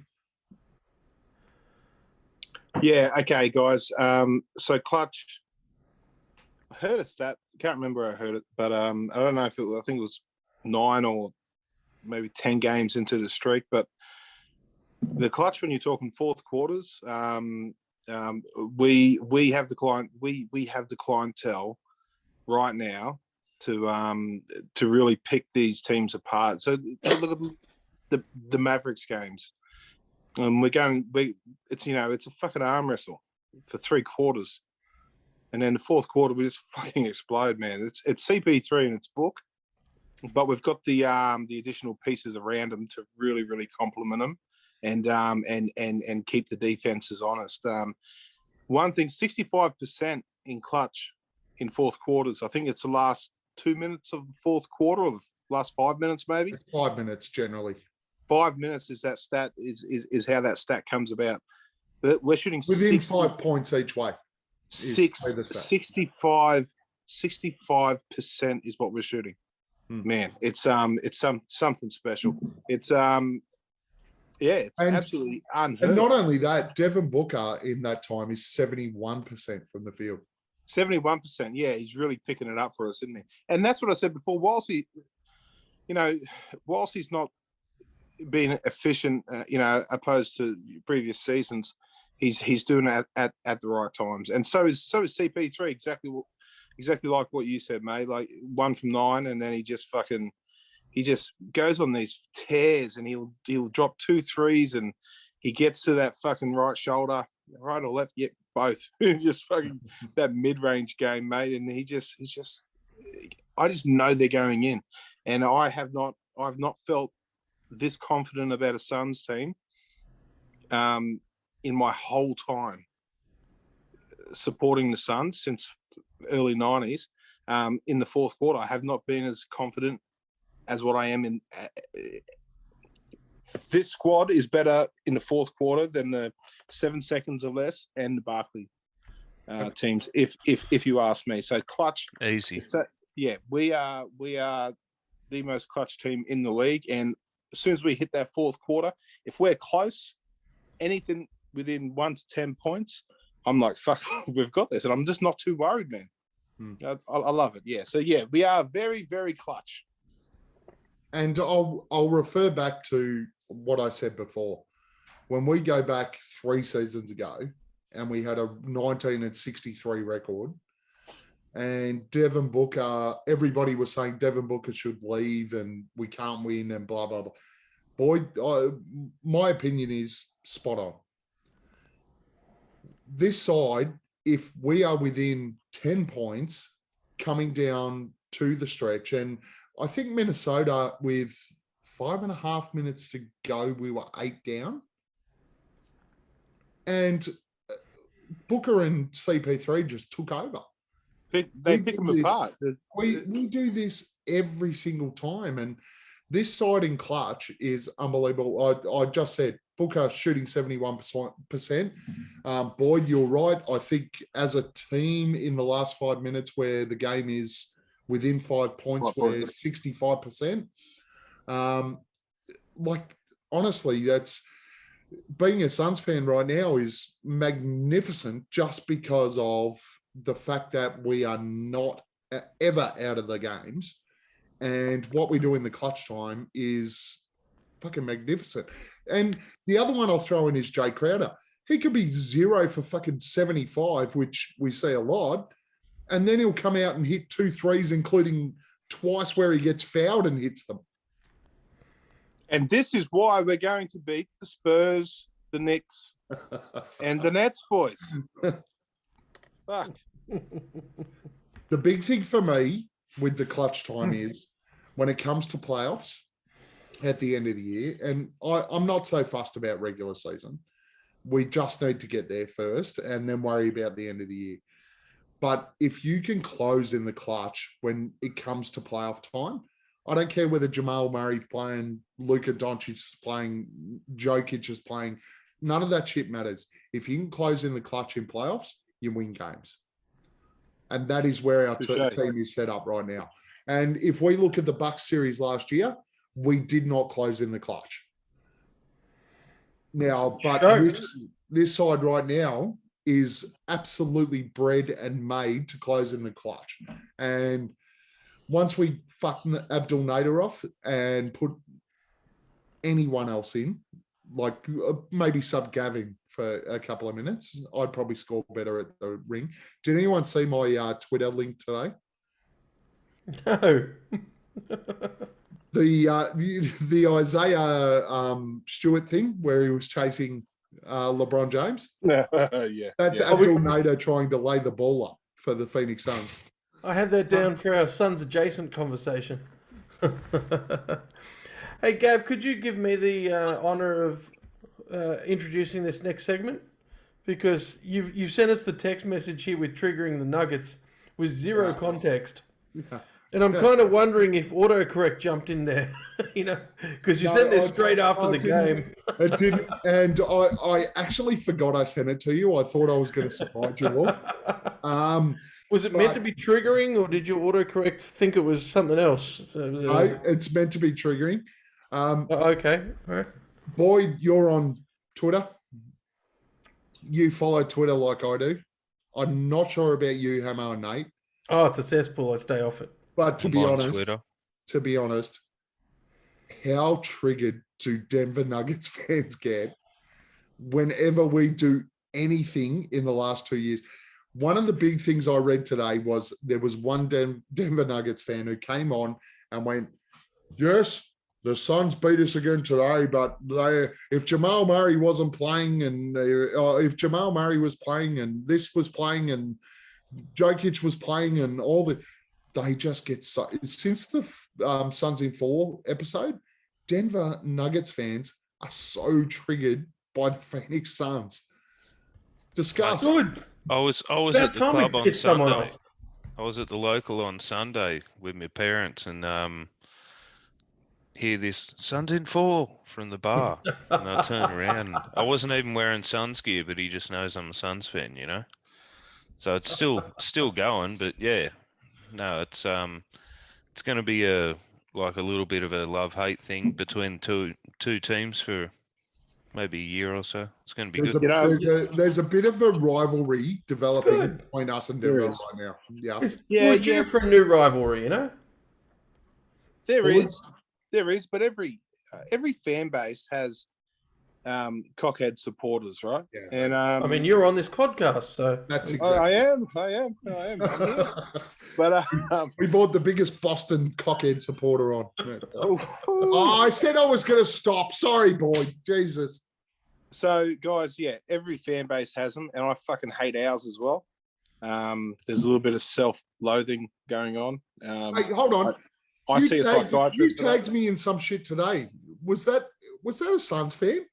Yeah, okay, guys. So Clutch, I heard a stat. Can't remember where I heard it, but I don't know if I think it was 9 or maybe 10 games into the streak. But the Clutch, when you're talking fourth quarters, we have the clientele right now to really pick these teams apart. So look at the Mavericks games. It's a fucking arm wrestle for 3 quarters, and then the fourth quarter we just fucking explode, man. It's CP3 in its book, but we've got the additional pieces around them to really complement them and keep the defenses honest. One thing, 65% in clutch in fourth quarters. I think it's the last 2 minutes of the fourth quarter, or the last 5 minutes, maybe. 5 minutes generally. 5 minutes is that stat is how that stat comes about. But we're shooting within 5 points each way. 65% is what we're shooting. Man, it's something special. It's absolutely unheard. And not only that, Devin Booker in that time is 71% from the field. 71%. Yeah, he's really picking it up for us, isn't he? And that's what I said before. Whilst he's not being efficient, opposed to previous seasons, he's doing it at the right times. And so is CP3, exactly like what you said, mate. Like 1 from 9, and then he just goes on these tears, and he'll drop 2 threes, and he gets to that fucking right shoulder, right or left, yeah, both. Just fucking that mid-range game, mate. And I just know they're going in, and I've not felt this confident about a Suns team in my whole time supporting the Suns since early 90s. In the fourth quarter, I have not been as confident as what I am in. This squad is better in the fourth quarter than the 7 seconds or less and the Barkley teams, if you ask me. So clutch, easy. So, yeah, we are the most clutch team in the league, and as soon as we hit that fourth quarter, if we're close, anything within 1 to 10 points, I'm like, fuck, we've got this, and I'm just not too worried, man. I love it. Yeah. So yeah, we are very, very clutch. And I'll refer back to what I said before. When we go back 3 seasons ago, and we had a 19-63 record, and Devin Booker, everybody was saying Devin Booker should leave and we can't win and blah, blah, blah. Boy, my opinion is spot on. This side, if we are within 10 points coming down to the stretch, and I think Minnesota with 5.5 minutes to go, we were 8 down. And Booker and CP3 just took over. They pick them apart. We do this every single time. And this side in clutch is unbelievable. I just said Booker shooting 71%. Boyd, you're right. I think as a team in the last 5 minutes where the game is within 5 points, we're 65%. Honestly, being a Suns fan right now is magnificent just because of the fact that we are not ever out of the games. And what we do in the clutch time is fucking magnificent. And the other one I'll throw in is Jay Crowder. He could be 0 for fucking 75, which we see a lot. And then he'll come out and hit 2 threes, including twice where he gets fouled and hits them. And this is why we're going to beat the Spurs, the Knicks, and the Nets, boys. Fuck. The big thing for me with the clutch time is when it comes to playoffs at the end of the year, and I'm not so fussed about regular season. We just need to get there first and then worry about the end of the year. But if you can close in the clutch when it comes to playoff time, I don't care whether Jamal Murray's playing, Luka Doncic is playing, Jokic is playing. None of that shit matters. If you can close in the clutch in playoffs, you win games. And that is where our team is set up right now. And if we look at the Bucks series last year, we did not close in the clutch. Now, but this side right now is absolutely bred and made to close in the clutch. And once we fuck Abdul Nader off and put anyone else in, like maybe sub Gavin for a couple of minutes, I'd probably score better at the ring. Did anyone see my Twitter link today? No. The Isaiah Stewart thing where he was chasing LeBron James. Yeah. That's Abdul Nader trying to lay the ball up for the Phoenix Suns. I had that down for our Suns adjacent conversation. Hey, Gav, could you give me the honour of introducing this next segment? Because you've sent us the text message here with triggering the Nuggets with zero context. Yeah. And I'm kind of wondering if autocorrect jumped in there, because you sent this straight after the game. It didn't, and I actually forgot I sent it to you. I thought I was going to surprise you all. Was it meant to be triggering, or did your autocorrect think it was something else? No, it's meant to be triggering. Okay, all right. Boyd, you're on Twitter. You follow Twitter like I do. I'm not sure about you, Hamo and Nate. Oh, it's a cesspool. I stay off it. But to be honest, how triggered do Denver Nuggets fans get whenever we do anything in the last 2 years? One of the big things I read today was there was one Denver Nuggets fan who came on and went, yes, the Suns beat us again today, but if Jamal Murray wasn't playing and if Jamal Murray was playing and this was playing and Jokic was playing and all the, they just get so, since the Suns in 4 episode, Denver Nuggets fans are so triggered by the Phoenix Suns. Discuss. Good. I was at the club on Sunday. I was at the local on Sunday with my parents and hear this Suns in 4 from the bar. And I turn around. I wasn't even wearing Suns gear, but he just knows I'm a Suns fan, So it's still going, but yeah. No, it's going to be a little bit of a love-hate thing between two teams for maybe a year or so. It's going to be good. There's a bit of a rivalry developing between us and Denver right now. We're due for a new rivalry, There is, but every fan base has cockhead supporters, right? Yeah. And you're on this podcast, so that's exactly. I am. But we brought the biggest Boston cockhead supporter on. I said I was going to stop. Sorry, boy. Jesus. So, guys, every fan base has them, and I fucking hate ours as well. There's a little bit of self-loathing going on. Hey, hold on. I see a psychiatrist. You tagged me in some shit today. Was that a Suns fan?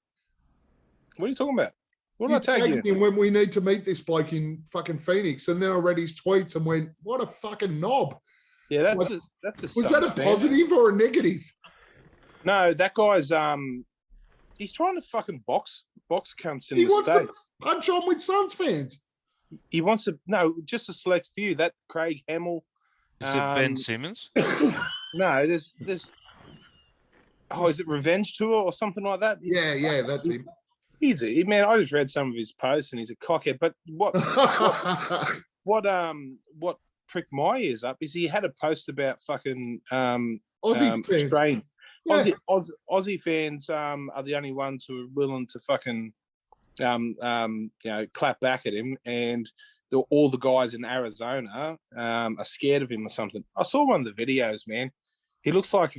What are you talking about? What you did I tag you? Him when we need to meet this bloke in fucking Phoenix, and then I read his tweets and went, "What a fucking knob!" Yeah, that's a. Was that a positive or a negative? No, that guy's he's trying to fucking box cunts in the States. To punch on with Suns fans. He wants to just a select few. That Craig Hamill. Is it Ben Simmons? No, there's. Oh, is it Revenge Tour or something like that? Yeah, that's him. Man, I just read some of his posts and he's a cockhead. But what pricked my ears up is he had a post about fucking Aussie fans. Australian. Yeah. Aussie fans are the only ones who are willing to fucking clap back at him, and all the guys in Arizona are scared of him or something. I saw one of the videos, man. He looks like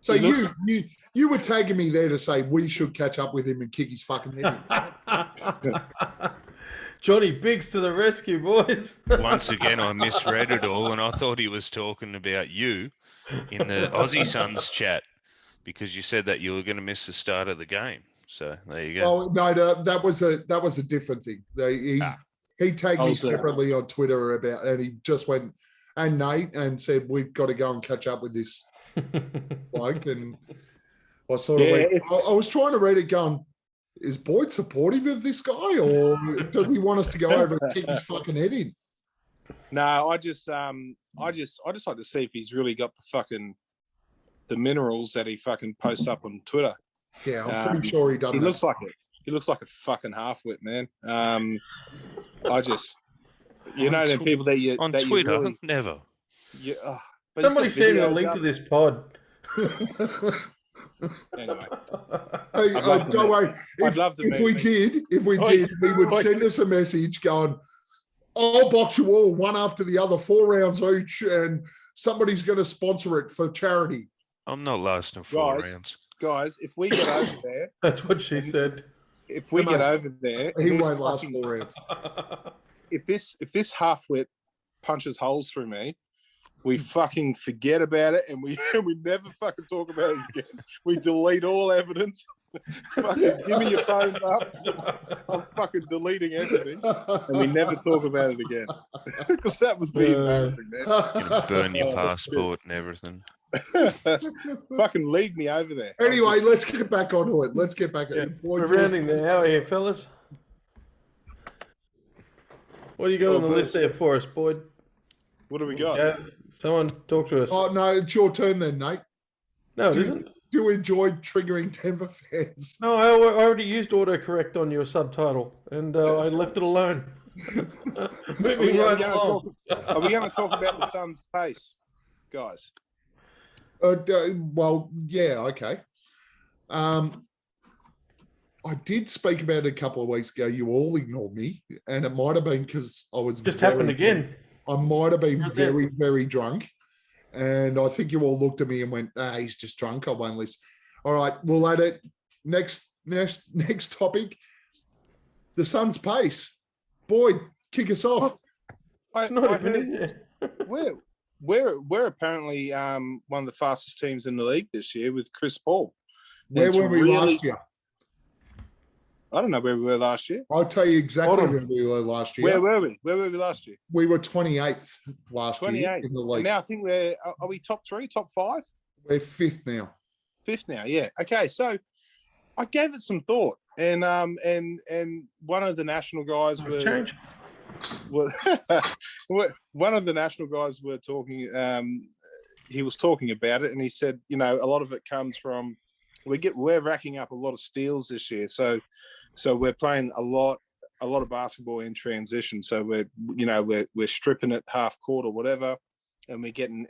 so you were tagging me there to say we should catch up with him and kick his fucking head in. Johnny Biggs to the rescue, boys. Once again, I misread it all, and I thought he was talking about you in the Aussie Suns chat because you said that you were going to miss the start of the game. So there you go. Oh no, that was a different thing. He tagged me separately on Twitter about, and he just went and Nate and said we've got to go and catch up with this bloke. And I sort of went, I was trying to read it, going, is Boyd supportive of this guy, or does he want us to go over and kick his fucking head in? No, I just like to see if he's really got the minerals that he fucking posts up on Twitter. Yeah, I'm pretty sure he does. He looks like it. He looks like a fucking half-wit, man. I just, the people that you on that Twitter, you really, never. Somebody send me a link to this pod. Anyway, hey, don't worry. If we did, he would send us a message going, I'll box you all one after the other, 4 rounds each, and somebody's going to sponsor it for charity. I'm not lasting 4 rounds. Guys, if we get over there... That's what she said. If we get over there... He won't last 4 rounds. If this half-wit punches holes through me, we fucking forget about it, and we never fucking talk about it again. We delete all evidence. Fucking give me your phones up. I'm fucking deleting everything, and we never talk about it again. Because that would be embarrassing, man. You're gonna burn your passport and everything. Fucking lead me over there. Anyway, let's get back onto it. Let's get back. We're rounding the hour here, fellas. What do you got on the list there for us, Boyd? What do we got? Gav, someone talk to us. Oh no, it's your turn then, Nate. No, it isn't. Do you enjoy triggering Denver fans? No, I already used autocorrect on your subtitle, and I left it alone. Moving right along. Are we going to talk about the Suns' pace, guys? Well, yeah, okay. I did speak about it a couple of weeks ago. You all ignored me, and it might have been because I was happened again. I might have been very, very drunk, and I think you all looked at me and went, he's just drunk. I won't listen. All right, we'll add it. Next topic, the Suns' pace. Boyd, kick us off. It's not even in there. We're apparently one of the fastest teams in the league this year with Chris Paul. Where were we last year? I don't know where we were last year. I'll tell you exactly where we were last year. Where were we? Where were we last year? We were 28th last year in the league. And now I think are we top 3, top 5? We're 5th now. 5th now, yeah. Okay, so I gave it some thought, and one of the national guys one of the national guys were talking. He was talking about it, and he said, a lot of it comes from we're racking up a lot of steals this year, so we're playing a lot of basketball in transition. So we're stripping it half court or whatever, and we're getting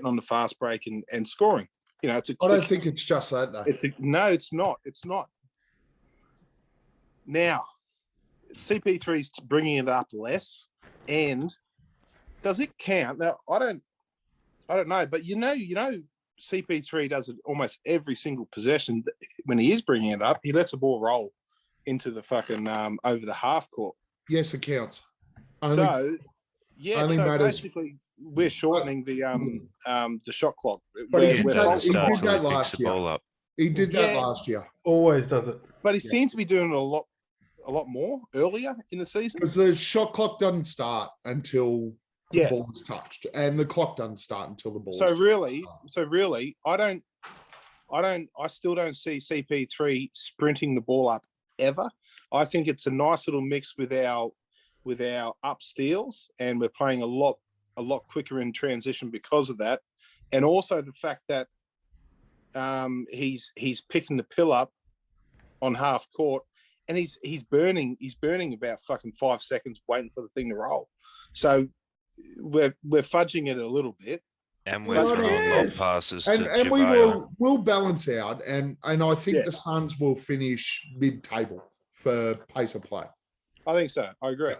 on the fast break and scoring. I don't think it's just that though. No, it's not. It's not. Now, CP3's bringing it up less, and does it count? Now, I don't know, but CP3 does it almost every single possession. When he is bringing it up, he lets the ball roll into the fucking over the half court. Yes, it counts. So basically, we're shortening the shot clock. But he did that last year. He did that last year. Always does it. But he seems to be doing it a lot more earlier in the season. Because the shot clock doesn't start until the ball is touched, and the clock doesn't start until the ball. So really, I still don't see CP3 sprinting the ball up ever. I think it's a nice little mix with our up steals, and we're playing a lot quicker in transition because of that, and also the fact that he's picking the pill up on half court, and he's burning about fucking 5 seconds waiting for the thing to roll. So we're fudging it a little bit. And we're Well, throwing long yes. passes to And we JaVale. will balance out, and I think Yeah. the Suns will finish mid-table for pace of play. I think so. I agree.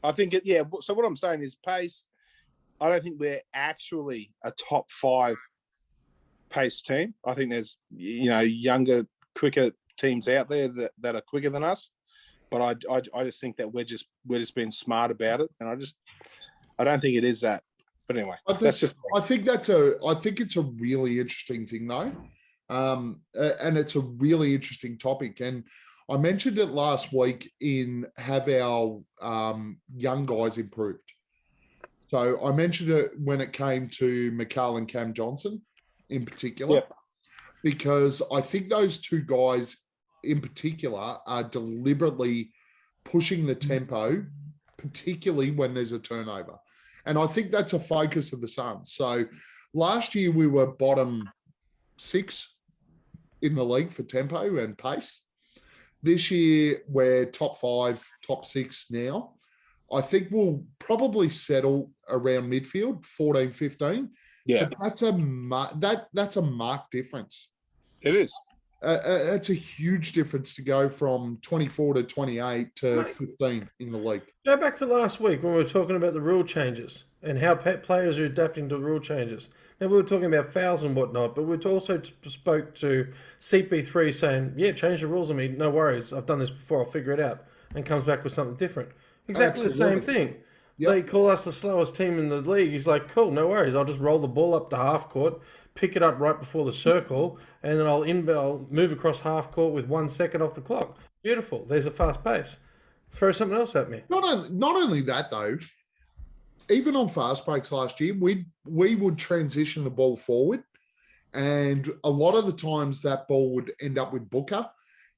I think it. Yeah. So what I'm saying is pace. I don't think we're actually a top 5 pace team. I think there's younger, quicker teams out there that are quicker than us. But I just think that we're just being smart about it, and I don't think it is that. But anyway, I think it's a really interesting thing though, and it's a really interesting topic. And I mentioned it last week in have our young guys improved. So I mentioned it when it came to Mikhail and Cam Johnson in particular, because I think those two guys in particular are deliberately pushing the tempo, particularly when there's a turnover. And I think that's a focus of the Suns. So last year we were bottom 6 in the league for tempo and pace. This year we're top 5, top 6 now. I think we'll probably settle around midfield, 14, 15. Yeah. But that's a marked difference. It is. It's a huge difference to go from 24 to 28 to 15 in the league. Go back to last week when we were talking about the rule changes and how players are adapting to the rule changes. Now, we were talking about fouls and whatnot, but we also spoke to CP3 saying, yeah, change the rules on me. No worries. I've done this before. I'll figure it out. And comes back with something different. Exactly the same thing. Yep. They call us the slowest team in the league. He's like, cool, no worries. I'll just roll the ball up to half court, pick it up right before the circle, and then I'll move across half court with 1 second off the clock. Beautiful. There's a fast pace. Throw something else at me. Not only that, though, even on fast breaks last year, we would transition the ball forward, and a lot of the times that ball would end up with Booker.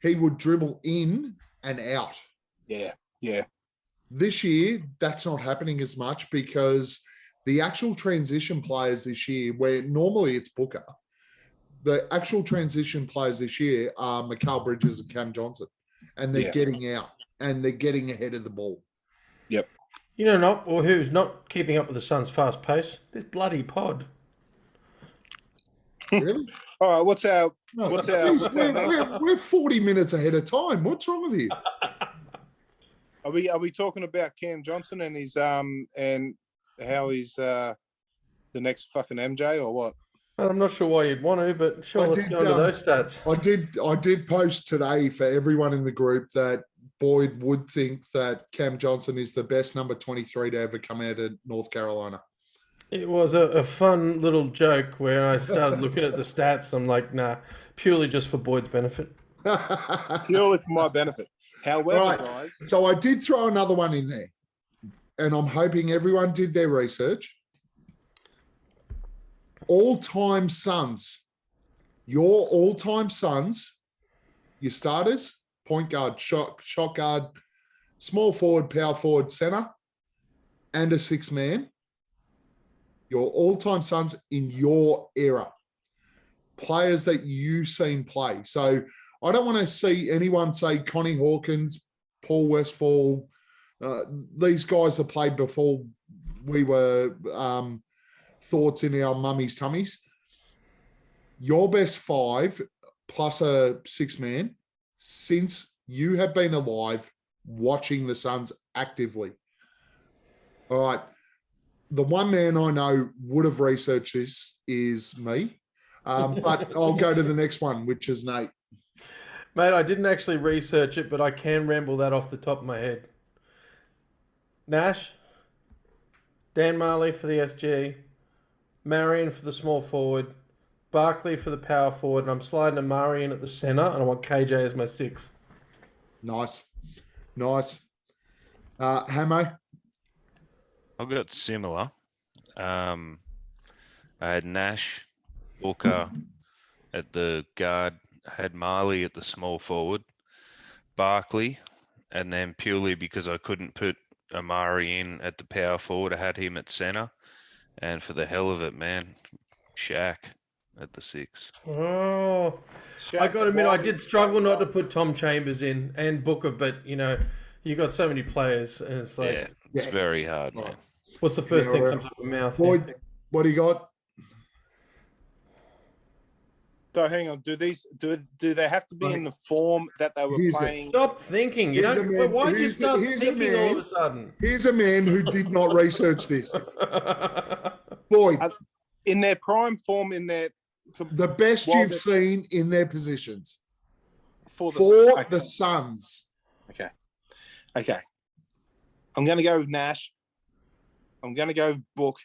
He would dribble in and out. Yeah. This year, that's not happening as much because the actual transition players this year, where normally it's Booker, the actual transition players this year are Mikhail Bridges and Cam Johnson, and they're getting out and they're getting ahead of the ball. Yep. Who's not keeping up with the Suns' fast pace? This bloody pod. Really? All right. We're 40 minutes ahead of time. What's wrong with you? Are we talking about Cam Johnson and his and how he's the next fucking MJ or what? I'm not sure why you'd want to, but sure, let's go into those stats. I did post today for everyone in the group that Boyd would think that Cam Johnson is the best number 23 to ever come out of North Carolina. It was a fun little joke where I started looking at the stats. I'm like, nah, purely just for Boyd's benefit. Purely for my benefit. However, guys. So I did throw another one in there, and I'm hoping everyone did their research. All-time Suns. Your all-time Suns, your starters, point guard, shot guard, small forward, power forward, center, and a 6-man. Your all-time Suns in your era. Players that you've seen play. So I don't want to see anyone say Connie Hawkins, Paul Westphal, these guys that played before we were thoughts in our mummies' tummies. Your best 5 plus a 6-man since you have been alive watching the Suns actively. All right. The one man I know would have researched this is me, but I'll go to the next one, which is Nate. Mate, I didn't actually research it, but I can ramble that off the top of my head. Nash, Dan Marley for the SG, Marion for the small forward, Barkley for the power forward, and I'm sliding Amari in at the centre, and I want KJ as my 6. Nice. Hamo? I've got similar. I had Nash, Booker at the guard, I had Marley at the small forward, Barkley, and then purely because I couldn't put Amari in at the power forward, I had him at centre. And for the hell of it, man, Shaq. at the 6. Oh, Shaq, I got to admit, I Bobby, did struggle not to put Tom Chambers in and Booker, but you got so many players, and it's like, Yeah, it's Yeah. very hard, Right. man. what's the first thing Yeah, comes out of my mouth? Boyd, what do you got? So hang on, do they have to be in the form that they were Here's it. playing? Stop thinking. You Here's a don't. man- Why did you here's a- start here's a thinking all of man- a sudden? Here's a man who did not research this. Boyd, In their prime form, in their the best Well, you've the- seen in their positions for the for okay. the Suns. Okay. I'm going to go with Nash. I'm going to go with Book.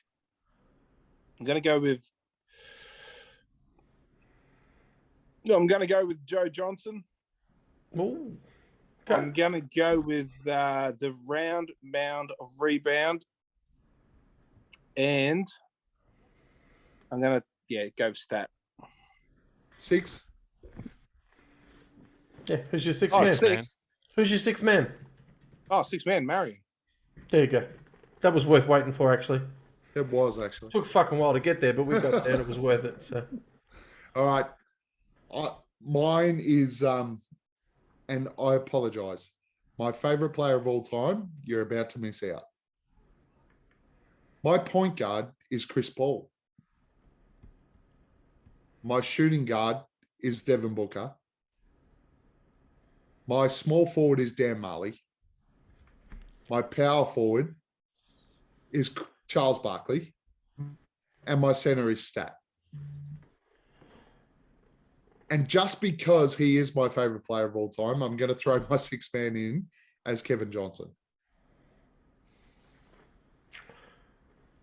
I'm going to go with. No, I'm going to go with Joe Johnson. Ooh. I'm going to go with the round mound of rebound. And I'm going to, go with Stat. 6. Yeah, who's your sixth Oh, man? 6. Who's your sixth man? Oh, 6-man, Marion. There you go. That was worth waiting for, actually. It was actually. Took a fucking while to get there, but we got there and it was worth it. So All right. Mine is, and I apologize. My favorite player of all time, you're about to miss out. My point guard is Chris Paul. My shooting guard is Devin Booker. My small forward is Dan Marley. My power forward is Charles Barkley. And my center is Stat. And just because he is my favorite player of all time, I'm going to throw my sixth man in as Kevin Johnson.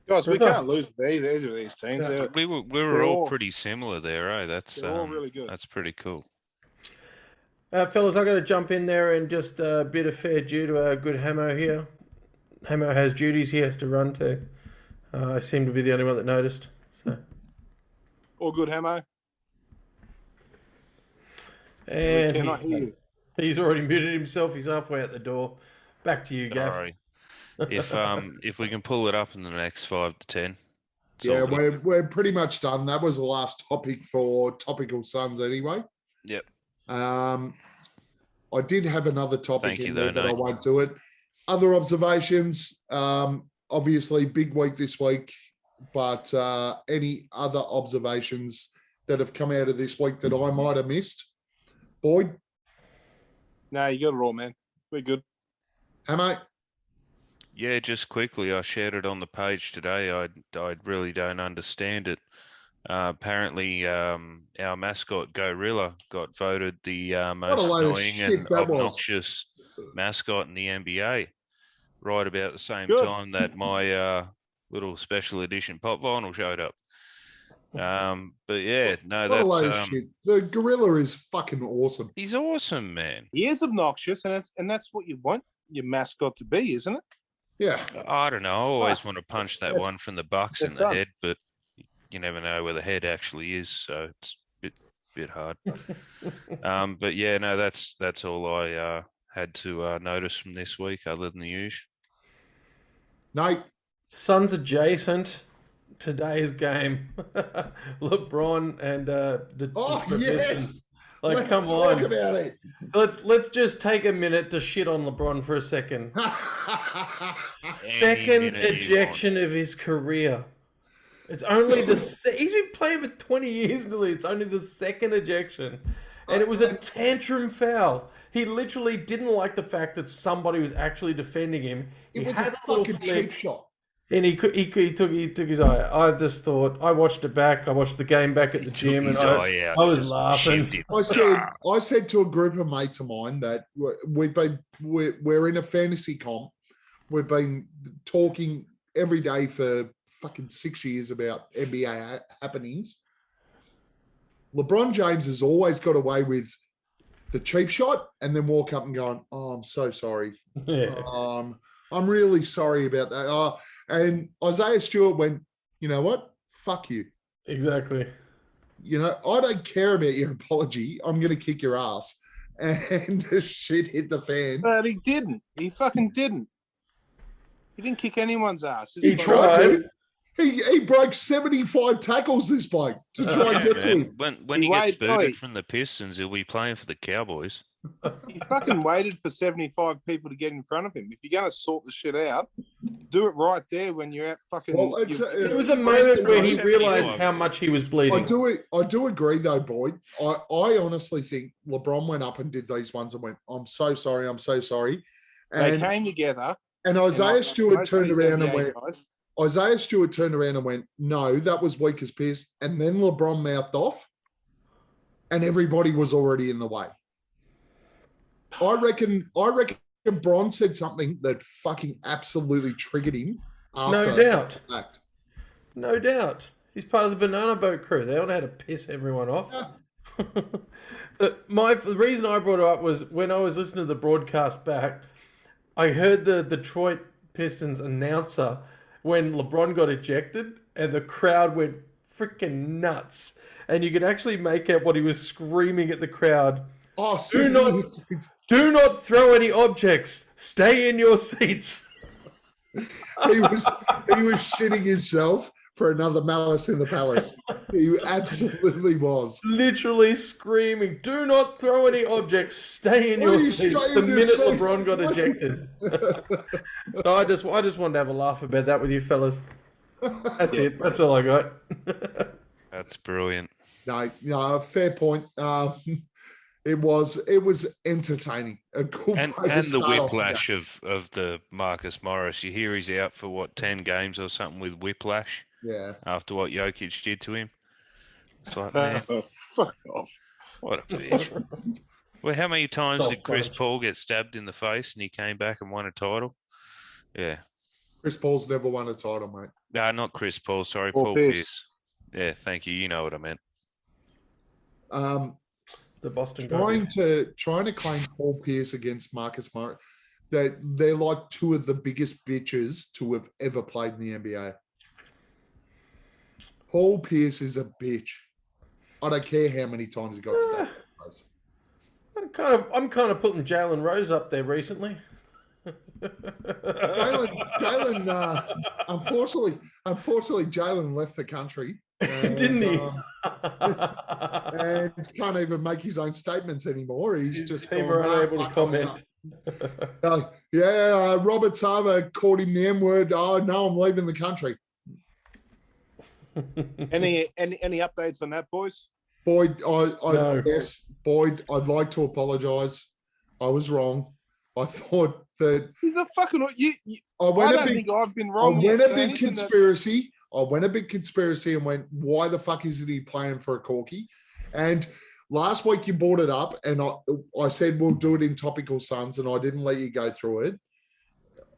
Guys, we can't lose either of these teams. Yeah. We were all pretty similar there, eh? That's They're all really good. That's pretty cool. fellas, I got to jump in there and just a bit of fair due to a good Hamo here. Hamo has duties he has to run to. I seem to be the only one that noticed. So. All good, Hamo. And We cannot hear you. he's already muted himself. He's halfway out the door. Back to you, Gav. Sorry. If we can pull it up in the next 5 to 10. it's Yeah, all good. we're pretty much done. That was the last topic for Topical Suns anyway. Yep. I did have another topic Thank you, in there, though, but I Nate. won't do it. Other observations, obviously big week this week, but any other observations that have come out of this week that I might have missed? Boyd, No, you got it all, man. We're good. Hamo? Yeah, just quickly, I shared it on the page today. I really don't understand it. Apparently, our mascot Gorilla got voted the most load of annoying shit and that was. obnoxious mascot in the NBA. Right about the same Good. time that my little special edition pop vinyl showed up. But yeah, no, What a load of that's shit. The gorilla is fucking awesome. he's awesome, man. He is obnoxious, and that's what you want your mascot to be, isn't it? Yeah. I don't know. I always want to punch that That's- one from the Bucks in that's the done. head, but you never know where the head actually is, so it's a bit hard. But yeah, no, that's all I had to notice from this week, other than the usual. Nate, Suns adjacent. Today's game. LeBron and the oh, Trubisky. yes. Like, Let's come talk on. about it. Let's just take a minute to shit on LeBron for a second. Any Second minute you ejection of his career. It's only he's been playing for 20 years nearly. It's only the second ejection. And it was a tantrum foul. He literally didn't like the fact that somebody was actually defending him. He It was had a little fucking flick, cheap shot. and he took his eye. I just thought, I watched it back. I watched the game back at the took gym, and his eye out, I was just laughing. shivved him. I said to a group of mates of mine that we're in a fantasy comp. We've been talking every day for fucking 6 years about NBA happenings. LeBron James has always got away with the cheap shot and then walk up and going, "Oh, I'm so sorry. Yeah. I'm really sorry about that." And Isaiah Stewart went, "You know what? Fuck you. Exactly. You know, I don't care about your apology. I'm going to kick your ass." And the shit hit the fan. But he didn't. He fucking didn't. He didn't kick anyone's ass. He tried tried. to. He broke 75 tackles, this bloke, to try and get to him. When He he gets weighed booted tight. from the Pistons, he'll be playing for the Cowboys. He fucking waited for 75 people to get in front of him. If you're going to sort the shit out, do it right there when you're at fucking. Well, It was a moment where he 75. realised how much he was bleeding. I do agree, though, Boyd. I honestly think LeBron went up and did these ones and went, I'm so sorry. They came together. And Isaiah Stewart turned around and went, guys, Isaiah Stewart turned around and went, no, that was weak as piss. And then LeBron mouthed off, and everybody was already in the way. I reckon Bron said something that fucking absolutely triggered him. No doubt. No doubt. He's part of the banana boat crew. They don't know how to piss everyone off. Yeah. The reason I brought it up was when I was listening to the broadcast back, I heard the Detroit Pistons announcer when LeBron got ejected, and the crowd went freaking nuts. And you could actually make out what he was screaming at the crowd. Oh, Do not throw any objects. Stay in your seats. he was shitting himself for another Malice in the Palace. He absolutely was. Literally screaming, do not throw any objects. Stay in your seats. The minute LeBron got ejected. So I just wanted to have a laugh about that with you fellas. That's it. That's all I got. That's brilliant. No, fair point. It was entertaining. A good And the whiplash of the Marcus Morris. You hear he's out for 10 games or something with whiplash. Yeah. After what Jokic did to him. It's like, man, fuck off. what a bitch. Well, how many times did Chris Paul get stabbed in the face and he came back and won a title? Yeah. Chris Paul's never won a title, mate. No, not Chris Paul. Sorry, Paul Pierce. Yeah, thank you. You know what I meant. The Boston trying to claim Paul Pierce against Marcus Morris, they're like two of the biggest bitches to have ever played in the NBA. Paul Pierce is a bitch. I don't care how many times he got stabbed. I'm kind of putting Jalen Rose up there recently. Jalen, unfortunately, Jalen left the country. Didn't he? And can't even make his own statements anymore. He's just unable to comment. Robert Sava called him the N-word. Oh no, I'm leaving the country. Any updates on that, boys? Boyd, No. Yes, Boyd, I'd like to apologise. I was wrong. I thought that He's a fucking. I don't think I've been wrong. I went a big conspiracy. And went, why the fuck isn't he playing for a corky? And last week you brought it up, and I said we'll do it in Topical Sons, and I didn't let you go through it.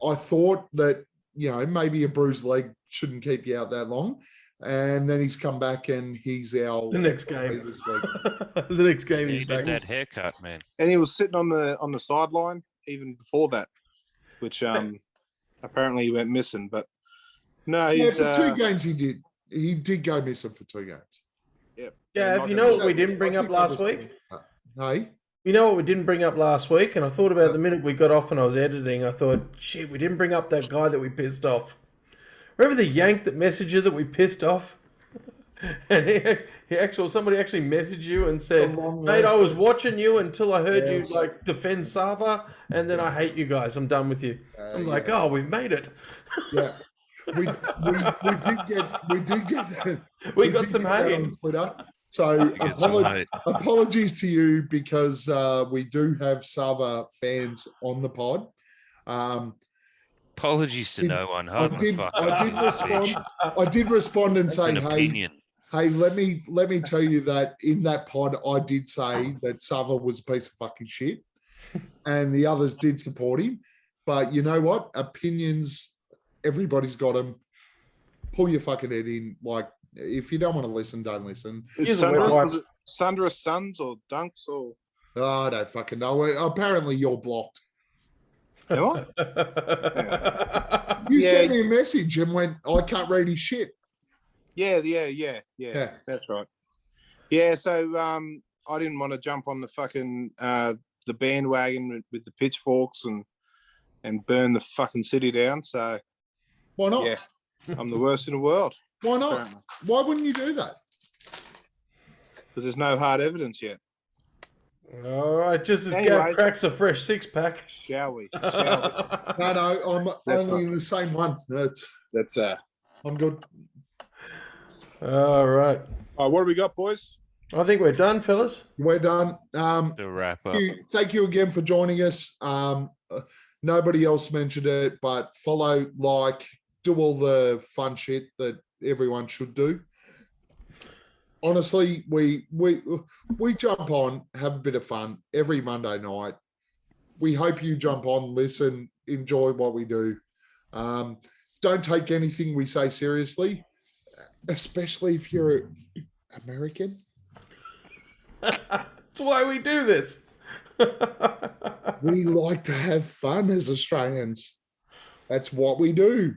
I thought that, maybe a bruised leg shouldn't keep you out that long. And then he's come back and he's our the next game. The next game He he's did back. that haircut, man. And he was sitting on the sideline even before that, which apparently he went missing. But no, he's for 2 games he did. He did go missing for 2 games. Yeah, if you know what we didn't bring up last week? Hey? You know what we didn't bring up last week? And I thought about it the minute we got off and I was editing, I thought, shit, we didn't bring up that guy that we pissed off. Remember the yank that messaged you that we pissed off? And somebody actually messaged you and said, mate, I was watching you until I heard you defend Sava, and then I hate you guys. I'm done with you. I'm like, oh, we've made it. Yeah. We did get we got some hate on Twitter. So apologies to you, because we do have Sava fans on the pod. Apologies to no one. I did respond and say, hey, let me tell you that in that pod I did say that Sava was a piece of fucking shit, and the others did support him. But you know what? Opinions, everybody's got them. Pull your fucking head in. Like, if you don't want to listen, don't listen. Is it Sunderous Sons or Dunks or? Oh, I don't fucking know. Apparently you're blocked. Am I? You sent me a message and went, I can't read his shit. Yeah. That's right. Yeah, so I didn't want to jump on the fucking the bandwagon with the pitchforks and burn the fucking city down. So why not? Yeah, I'm the worst in the world. Why not? Apparently. Why wouldn't you do that? Because there's no hard evidence yet. All right, just as Gav Anyways. cracks a fresh six-pack. Shall we? Shall we? No, I'm That's only not- in the same one. That's I'm good. All right. All right, what do we got, boys? I think we're done, fellas. We're done. To wrap up. Thank you again for joining us. Nobody else mentioned it, but follow, like, do all the fun shit that everyone should do. Honestly, we jump on, have a bit of fun every Monday night. We hope you jump on, listen, enjoy what we do. Don't take anything we say seriously, especially if you're American. That's why we do this. We like to have fun as Australians. That's what we do.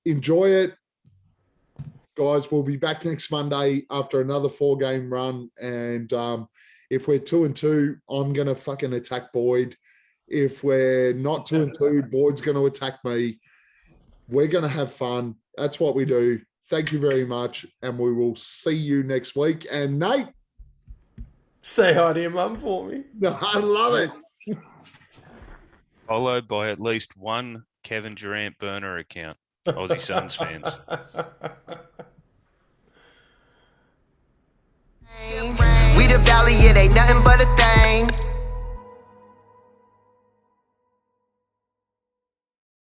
Enjoy it. Guys, we'll be back next Monday after another 4-game run. And if we're 2-2, I'm going to fucking attack Boyd. If we're not 2-2, Boyd's going to attack me. We're going to have fun. That's what we do. Thank you very much. And we will see you next week. And Nate. Say hi to your mum for me. I love it. Followed by at least one Kevin Durant burner account. Aussie Suns fans.